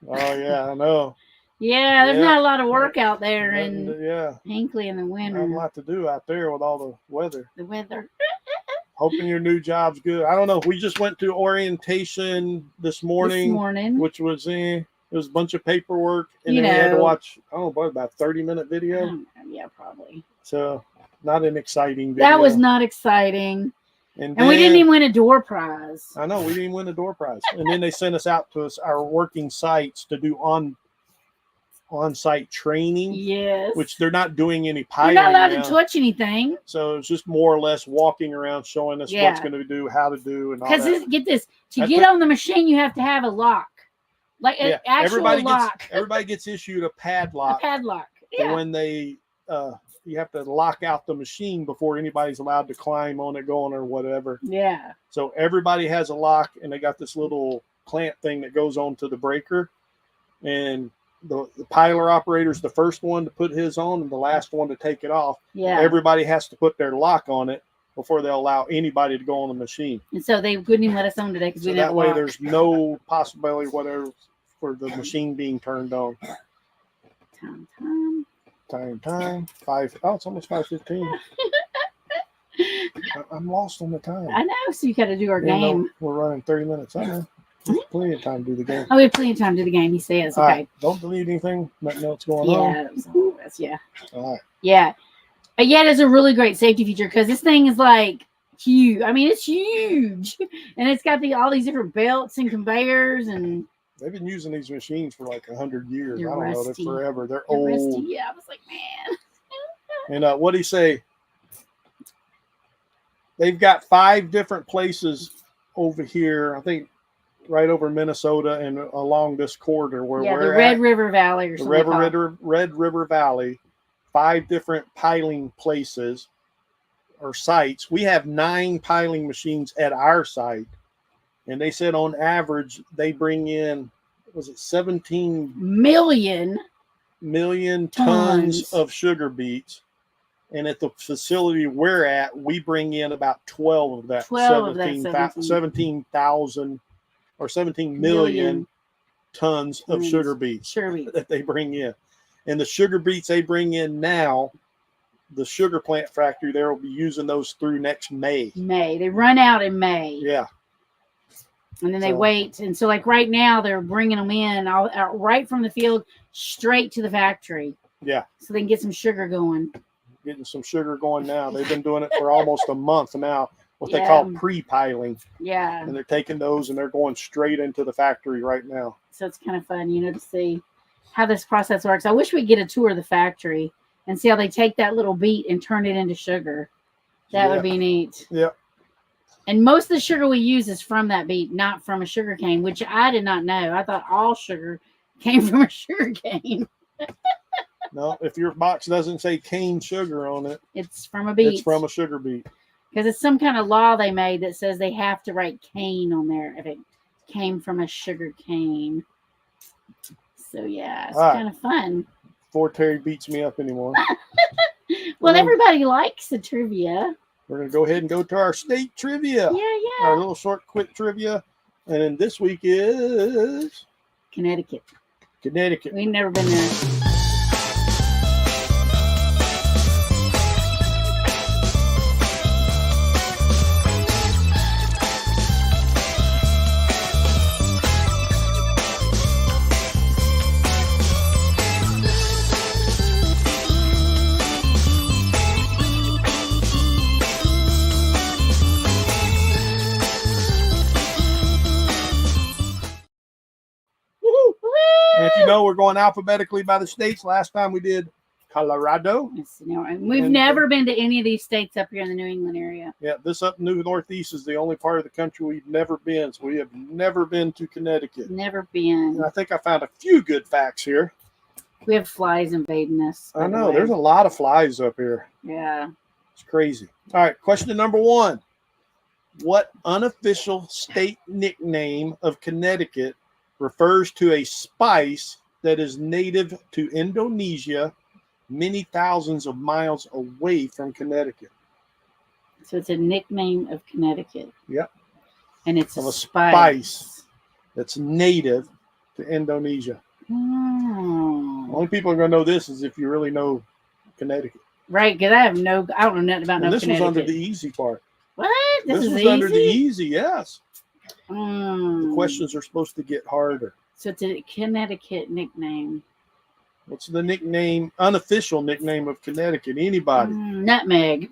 Oh yeah, I know. Yeah, there's Yeah. not a lot of work out there Nothing in to- yeah, Hinkley in the not a winter. lot to do out there with all the weather. The weather. Hoping your new job's good. I don't know. We just went to orientation this morning, This morning. which was it was a bunch of paperwork, and You then we had to know. watch about a 30-minute video. Yeah, probably. So not an exciting video. That was not exciting. And And we didn't then- even win a door prize. I know we didn't win the door prize, and then they sent us out to our working sites to do on-site training, Yes. which they're not doing any You're piloting not allowed now. to touch anything. So it's just more or less walking around, showing us Yeah. what's going to do, how to do, and all Because that. get this, to That's get what- on the machine, you have to have a lock. Like Yeah, an actual lock. everybody gets issued a A padlock padlock. for Yeah. when they you have to lock out the machine before anybody's allowed to climb on it, go on or whatever. Yeah. So everybody has a lock, and they got this little clamp thing that goes onto the breaker, and the piler operator's the first one to put his on and the last one to take it off. Yeah. Everybody has to put their lock on it before they'll allow anybody to go on the machine. And so they couldn't even let us on today because So we didn't that way lock. there's no possibility whatever for the machine being turned on. Time. 5. Oh, it's almost 5:15. I'm lost on the time. I know. So you got to do our Even though game. we're running 30 minutes. I know. There's plenty of time to do the game. Oh, we have plenty of time to do the game. He says. All Okay. right. Don't delete anything. Nothing else going on. Yeah. That was all of us, yeah. All right. Yeah. But yeah, it's a really great safety feature because this thing is like huge. I mean, it's huge. And it's got all these different belts and conveyors and They've been using these machines for like 100 years. They're I don't know. rusty. They're forever. They're the old. rusty. Yeah, I was like, man. And what do you say? They've got 5 different places over here. I think right over Minnesota and along this corridor where Yeah, we're the Red at. River Valley or The something. Red River Valley. 5 different piling places or sites. We have 9 piling machines at our site. And they said on average, they bring in, was it 17 Million. million Tons. tons of sugar beets. And at the facility we're at, we bring in about 12 of that. 12 of that 17,000 or 17 million tons of Tons. sugar beets Sure. that they bring in. And the sugar beets they bring in now, the sugar plant factory, they will be using those through next May. May. They run out in May. Yeah. And then they So- wait. And so, like right now, they're bringing them in out right from the field straight to the factory. Yeah. So they can get some sugar going. Getting some sugar going now. They've been doing it for almost a month now, what they Yeah. call pre-piling. Yeah. And they're taking those and they're going straight into the factory right now. So it's kind of fun, to see how this process works. I wish we'd get a tour of the factory and see how they take that little beet and turn it into sugar. That Yeah. would be neat. Yep. And most of the sugar we use is from that beet, not from a sugar cane, which I did not know. I thought all sugar came from a sugar cane. No, if your box doesn't say cane sugar on it, It's from a beet. it's from a sugar beet. Because it's some kind of law they made that says they have to write cane on there if it came from a sugar cane. So yeah, it's kind of fun. Before Terry beats me up anymore. Well, everybody likes the trivia. We're going to go ahead and go to our state trivia. Yeah. Our little short, quick trivia. And then this week is... Connecticut. We've never been there. And if you know, we're going alphabetically by the states. Last time we did Colorado. We've never been to any of these states up here in the New England area. Yeah, this up New Northeast is the only part of the country we've never been. So we have never been to Connecticut. Never been. And I think I found a few good facts here. We have flies invading us. I know. There's a lot of flies up here. Yeah. It's crazy. All right. Question number 1. What unofficial state nickname of Connecticut refers to a spice that is native to Indonesia, many thousands of miles away from Connecticut? So it's a nickname of Connecticut. Yep. And it's Of a a spice that's native to Indonesia. Oh. Only people are going to know this is if you really know Connecticut. Right, because I don't know nothing about And no this was Connecticut. under the easy part. What? This This is was easy? under the easy, yes. The Mm. questions are supposed to get harder. So it's a Connecticut nickname. What's the nickname, unofficial nickname of Connecticut? Anybody? Nutmeg.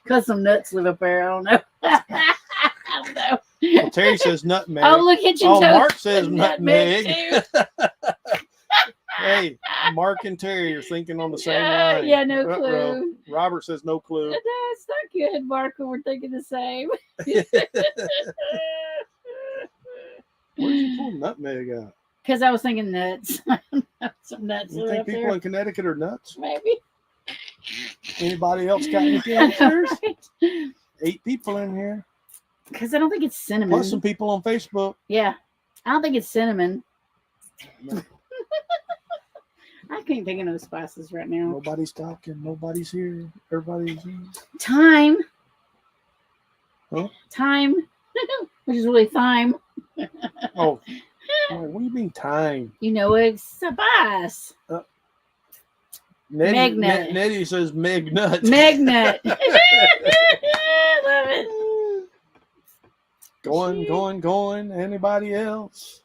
Because some nuts live up there. I don't know. I don't know. Well, Terry says nutmeg. Oh, look, Hitchin Oh, Toast Mark says says nutmeg. too. Hey, Mark and Terry are thinking on the same line. Yeah, no Ruh-roh. clue. Robert says no clue. That's not good, Mark, when we're thinking the same. Where did you pull nutmeg out? Because I was thinking nuts. Some nuts You live think up people there. in Connecticut are nuts? Maybe. Anybody else got any answers? Right. 8 people in here. Because I don't think it's cinnamon. Plus some people on Facebook. Yeah. I don't think it's cinnamon. No, I can't think of no spices right now. nobody's talking. Nobody's here. Everybody's here. Thyme. Huh? Thyme. Which is really thyme. Oh, what do you mean time? You know, it's spice. Nettie, Megnut. Nettie says Meg nuts. Magnut. Love it. Going. Anybody else?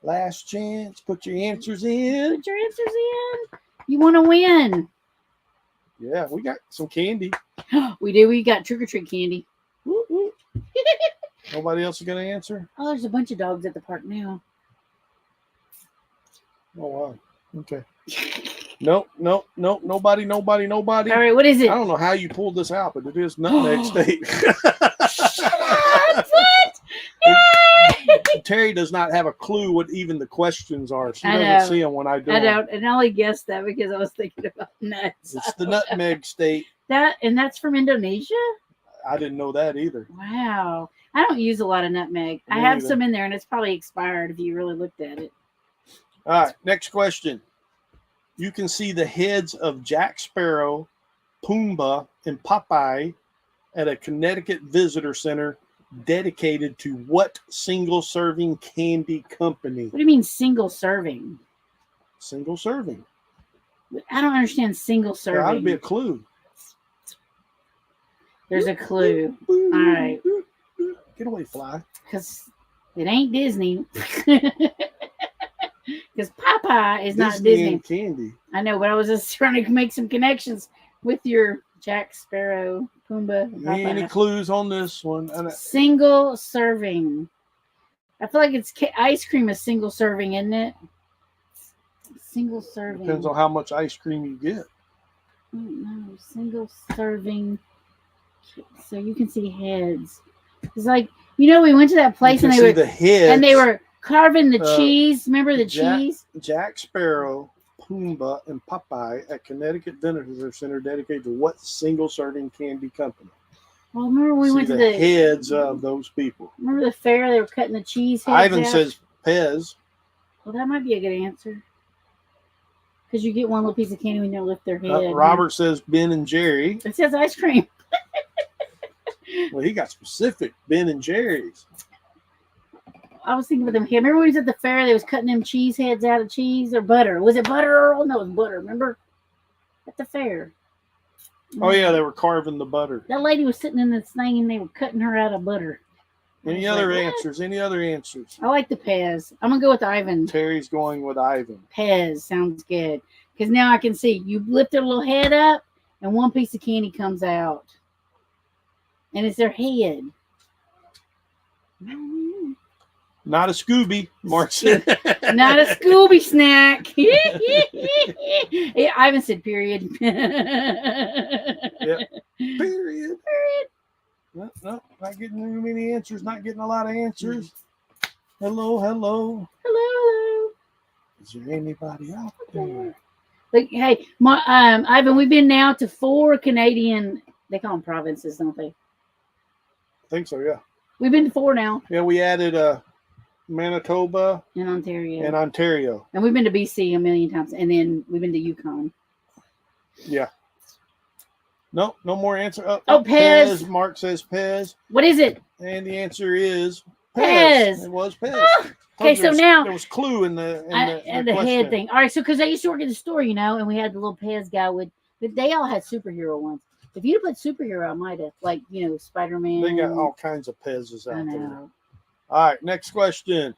Last chance. Put your answers in. Put your answers in. You want to win. Yeah, we got some candy. We do. We got trick or treat candy. Woo, woo. Nobody else is going to answer? Oh, there's a bunch of dogs at the park now. Oh, wow. Okay. Nope. Nobody. All right, what is it? I don't know how you pulled this out, but it is Nutmeg State. What? Yay! Terry does not have a clue what even the questions are. She I doesn't know. see them when I do I them. don't, and I only guessed that because I was thinking about nuts. It's the Nutmeg State. That's from Indonesia? I didn't know that either. Wow. I don't use a lot of nutmeg. I Me have either. some in there, and it's probably expired if you really looked at it. All right, next question. You can see the heads of Jack Sparrow, Pumbaa, and Popeye at a Connecticut visitor center dedicated to what single-serving candy company? What do you mean single serving? Single serving. I don't understand single There ought to be a serving. clue. There's a clue. All right. Get away, fly. Because it ain't Disney. Because Popeye is not Disney Disney. and candy. I know, but I was just trying to make some connections with your Jack Sparrow, Pumbaa, and Any Popeye. clues on this one? Single serving. I feel like it's ice cream is single serving, isn't it? Single serving. Depends on how much ice cream you get. I don't know. Single serving So you can see heads. It's like, we went to that place You and can they see were the heads. and they were carving the Uh, cheese. Remember the cheese? Jack Sparrow, Pumbaa, and Popeye at Connecticut Visitor Center dedicated to what single-serving candy company? Well, remember we See went to the heads of those people. Remember the fair? They were cutting the cheese heads Ivan out? says Pez. Well, that might be a good answer. Because you get one little piece of candy when you lift their head. Robert says Ben and Jerry. It says ice cream. Well, he got specific. Ben and Jerry's. I was thinking of them here. Remember when we was at the fair? They was cutting them cheese heads out of cheese or butter. Was it butter, Earl? No, it was butter. Remember? At the fair. Oh, yeah, they were carving the butter. That lady was sitting in this thing and they were cutting her out of butter. Any other answers? Any other answers? I like the Pez. I'm going to go with Ivan. Terry's going with Ivan. Pez sounds good. Because now I can see you lift their little head up and one piece of candy comes out. And it's their head. Not a Scooby, Mark said. Not a Scooby snack. Ivan said period. Yep. Period. No, not getting too many answers. Not getting a lot of answers. Hello. Hello. Is there anybody out there? Like, hey, Ivan, we've been now to 4 Canadian, they call them provinces, don't they? I think so, yeah. We've been to 4 now. Yeah, we added Manitoba In Ontario. and Ontario. And we've been to BC a million times. And then we've been to Yukon. Yeah. No more answer. Oh, Pez. Mark says Pez. What is it? And the answer is Pez. It was Pez. Okay, so now there was clue in the the head thing. All right, so because I used to work at the store, and we had the little Pez guy with, but they all had superhero ones. If you'd have put superhero, I might have, like, Spider-Man. They got all kinds of Pez's I out there. know. All right, next question.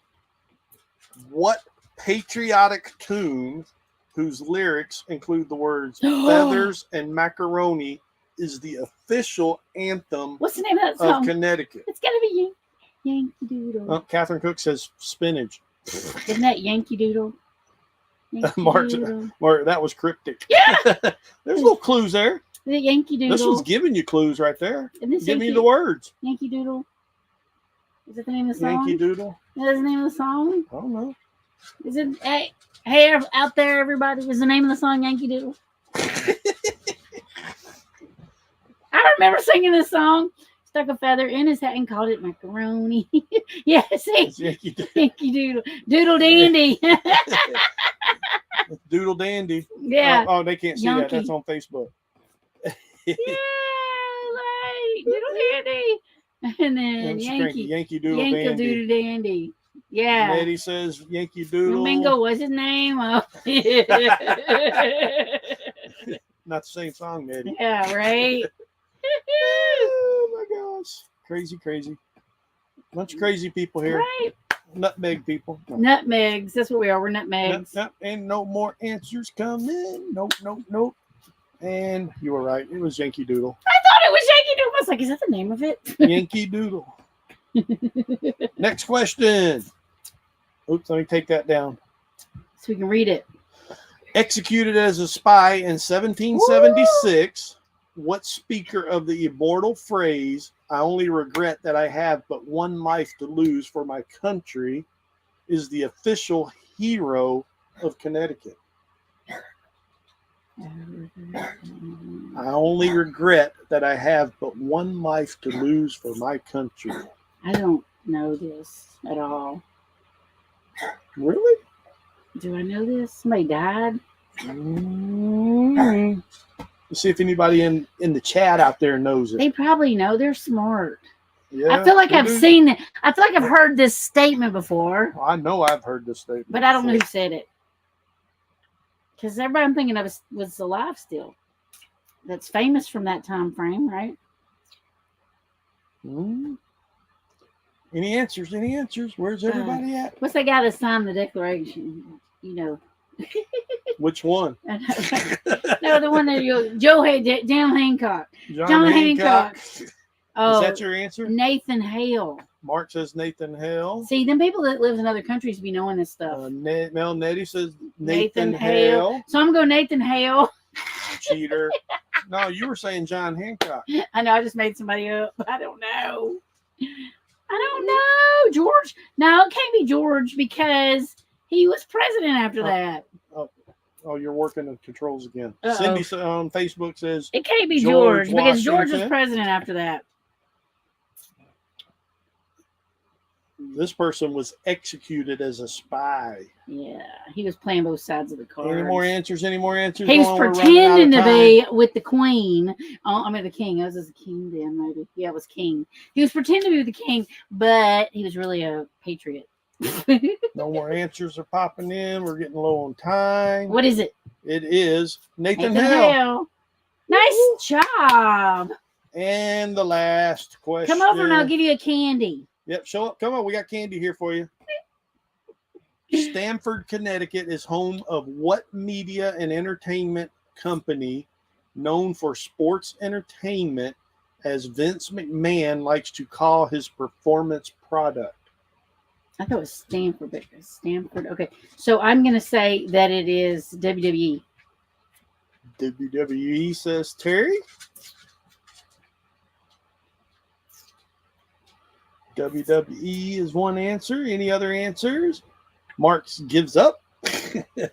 What patriotic tune whose lyrics include the words feathers and macaroni is the official anthem What's the name of that of song? Connecticut? It's gotta be Yankee Doodle. Catherine Cook says spinach. Isn't that Yankee Doodle? Yankee Mark, Doodle. that was cryptic. Yeah. There's little clues there. Is it Yankee Doodle? This one's giving you clues right there. Isn't this Give me Yankee- the words. Yankee Doodle. Is that the name of the song? Yankee Doodle. Is that the name of the song? I don't know. Is it hey out there, everybody? Is the name of the song Yankee Doodle? I remember singing this song. Stuck a feather in his hat and called it macaroni. Yeah, see? It's Yankee Doodle. Yankee Doodle. Doodle dandy. Doodle Dandy. Yeah. Oh, they can't see that. Yankee. That's on Facebook. Yeah, right. Doodle dandy. And then Yankee Doodle Yankee Dandy. Doodle dandy. Yeah. Nettie says Yankee Doodle. Flamingo was his name. Oh. Not the same song, Nettie. Yeah, right. Oh my gosh. Crazy. Bunch of crazy people here. Right. Nutmeg people. No. Nutmegs. That's what we are. We're nutmegs. Nope. And no more answers coming. Nope. And you were right. It was Yankee Doodle. I thought it was Yankee Doodle. I was like, is that the name of it? Yankee Doodle. Next question. Oops, let me take that down. So we can read it. Executed as a spy in 1776, what speaker of the immortal phrase, I only regret that I have but one life to lose for my country, is the official hero of Connecticut? I only regret that I have but one life to lose for my country. I don't know this at all. Really? Do I know this? Somebody died? Mm-hmm. Let's see if anybody in the chat out there knows it. They probably know. They're smart. Yeah, I feel like they I've do. seen it. I feel like I've heard this statement before, I know I've heard this statement, but I don't know before. who said it. Because everybody I'm thinking of was alive still. That's famous from that time frame, right? Hmm. Any answers? Where's everybody at? What's that guy that signed the Declaration? Which one? No, the one that John Hancock. John Hancock. Oh, Is that your answer? Nathan Hale. Mark says Nathan Hale. See, them people that live in other countries be knowing this stuff. Mel Nettie says Nathan Nathan Hale. So I'm going to go Nathan Hale. Cheater. No, you were saying John Hancock. I know. I just made somebody up. I don't know. George. No, it can't be George because he was president after that. Oh, you're working the controls again. Uh-oh. Cindy on Facebook says It can't be George George because George was Washington. president after that. this person was executed as a spy. Yeah, he was playing both sides of the card. Any more answers? Any more answers? He was Well, we're running out of pretending to time. be with the queen. Oh, I mean the king. I was a king then, maybe. Yeah, it was king. He was pretending to be with the king, but he was really a patriot. No more answers are popping in. We're getting low on time. What is it? It is Nathan Nathan Hale. Hale. Nice job. And the last question. Come over and I'll give you a candy. Yep, show up. Come on, we got candy here for you. Stamford, Connecticut is home of what media and entertainment company known for sports entertainment as Vince McMahon likes to call his performance product? I thought it was Stanford, but Stanford. Okay, so I'm going to say that it is WWE. WWE, says Terry. WWE is one answer. Any other answers? Marks gives up. The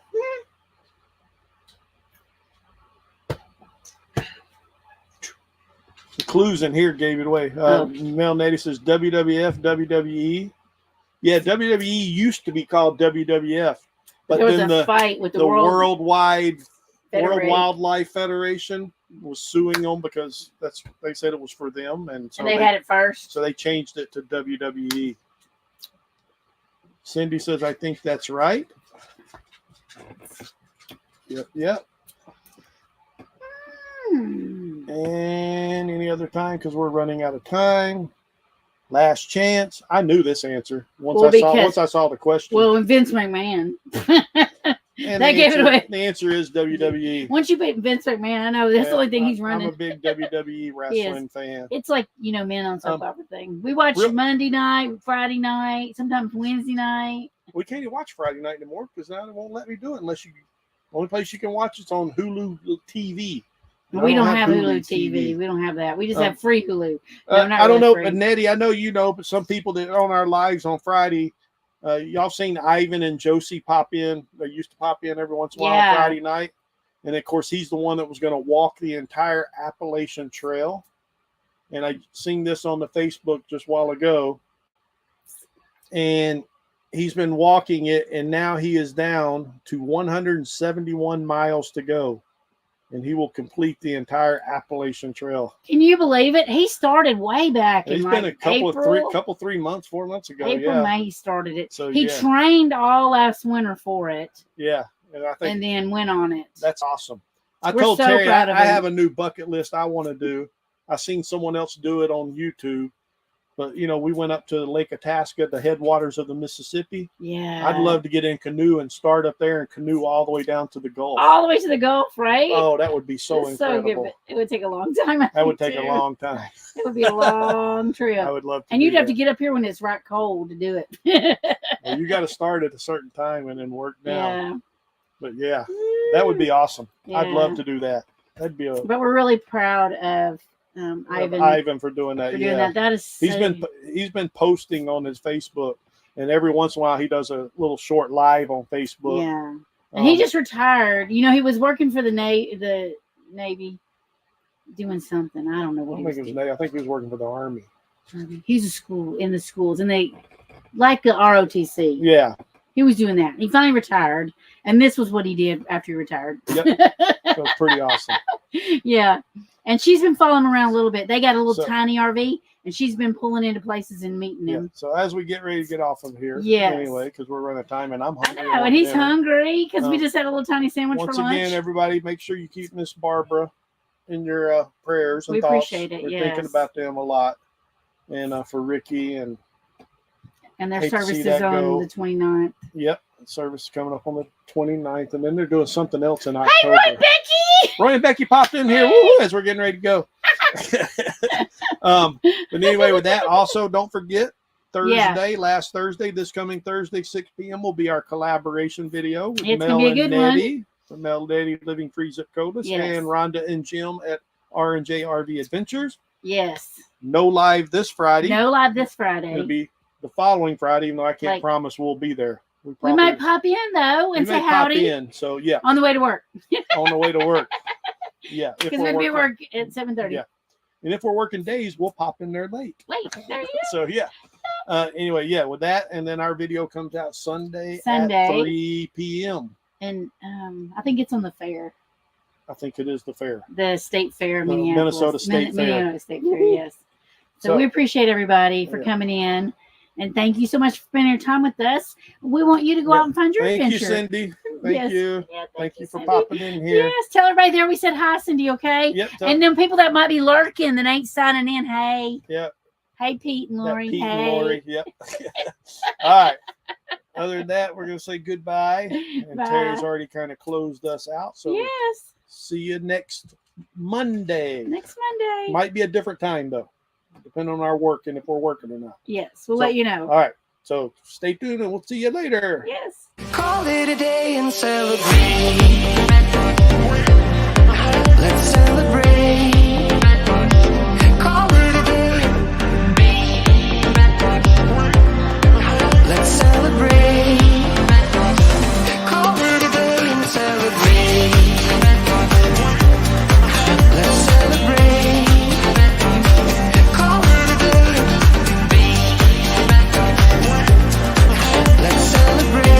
clues in here gave it away. Mel Nady says WWF, WWE. Yeah, WWE used to be called WWF, but There was then a fight with the World Federation. Wildlife Federation was suing them because they said it was for them, and so And they had it first. so they changed it to WWE. Cindy says, I think that's right. Yep. And any other time, because we're running out of time. Last chance. I knew this answer once I saw the question. Well, and Vince McMahon. And that gave it away. The answer is WWE. Once you put Vince McMahon, I know that's the only thing he's running. I'm a big WWE wrestling fan. It's like, men on soap opera thing. We watch Monday night, Friday night, sometimes Wednesday night. We can't even watch Friday night anymore because now they won't let me do it unless you. The only place you can watch it's on Hulu TV. We don't have Hulu TV. We don't have that. We just have free Hulu. No, I don't know, free. but Nettie, I know you know, but some people that are on our lives on Friday, y'all seen Ivan and Josie pop in. They used to pop in every once in a while on Friday night. And of course, he's the one that was going to walk the entire Appalachian Trail. And I seen this on the Facebook just a while ago. And he's been walking it, and now he is down to 171 miles to go. And he will complete the entire Appalachian Trail. Can you believe it? He started way back in been a couple April. 3 months, 4 months ago. April, May he started it. So, he trained all last winter for it. Yeah. And I think then went on it. That's awesome. We're told so Terry proud of I him. have a new bucket list I want to do. I seen someone else do it on YouTube. But, we went up to Lake Itasca, the headwaters of the Mississippi. Yeah. I'd love to get in canoe and start up there and canoe all the way down to the Gulf. All the way to the Gulf, right? Oh, that would be so incredible. So good. It would take a long time. That would take a long time. It would be a long trip. I would love to. And you'd have to get up here when it's right cold to do it. Well, you got to start at a certain time and then work down. Yeah. But yeah, that would be awesome. Yeah. I'd love to do that. That'd be But we're really proud of Ivan for doing that. That is he's been posting on his Facebook, and every once in a while he does a little short live on Facebook. Yeah, and he just retired. He was working for the Navy, doing something. I don't know what he was doing. I think he was working for the Army. He's in the schools, and they like the ROTC. Yeah, he was doing that. He finally retired, and this was what he did after he retired. Yep, so it's pretty awesome. Yeah. And she's been following him around a little bit. They got a little tiny RV, and she's been pulling into places and meeting them. So as we get ready to get off of here, anyway, because we're running out of time, and I'm hungry. I know, and he's hungry because we just had a little tiny sandwich for lunch. Once again, everybody, make sure you keep Miss Barbara in your prayers and we thoughts. Appreciate it. We're thinking about them a lot, and for Ricky and their services on the 29th. Yep, service is coming up on the 29th, and then they're doing something else in October. Hey, Roy and Becky! Roy and Becky popped in here woo, as we're getting ready to go. But anyway, with that, also don't forget last Thursday, this coming Thursday, 6 p.m. will be our collaboration video with It's Mel gonna be a and good Nettie. from Mel Daddy Living Free Zip Codes, Yes. and Rhonda and Jim at R&J RV Adventures. Yes. No live this Friday. No live this Friday. It'll be the following Friday, even though I can't Like- promise we'll be there. We might pop in though we and say may pop howdy in. So yeah, on the way to work. on the way to work. Yeah, if Because we're we'll be working. at 7:30. Yeah. And if we're working days, we'll pop in there late. Wait, there you go. So yeah. Anyway, yeah, with that, and then our video comes out Sunday. Sunday. At 3 p.m. And I think it's on the fair, I think it is the fair. the state fair, The Minneapolis. Minnesota State Fair. Minnesota State Fair, yes. So, So- we appreciate everybody for Yeah. coming in, and thank you so much for spending your time with us. We want you to go Yeah. out and find your Thank adventure. you, Cindy. Thank Yes. you. Yeah, Thank you for Cindy. popping in here. Yes, tell everybody there we said hi, Cindy. Okay. Yep. And then people that might be lurking that ain't signing in, hey. Yep. Hey, Pete and Yeah, Lori. Pete hey. and Lori. Yep. All right. Other than that, we're going to say goodbye. And Bye. Terry's already kind of closed us out. So Yes. see you next Monday. Next Monday. Might be a different time, though, depending on our work and if we're working or not. Yes, we'll So- let you know. All right. So stay tuned and we'll see you later. Yes. Call it a day and celebrate.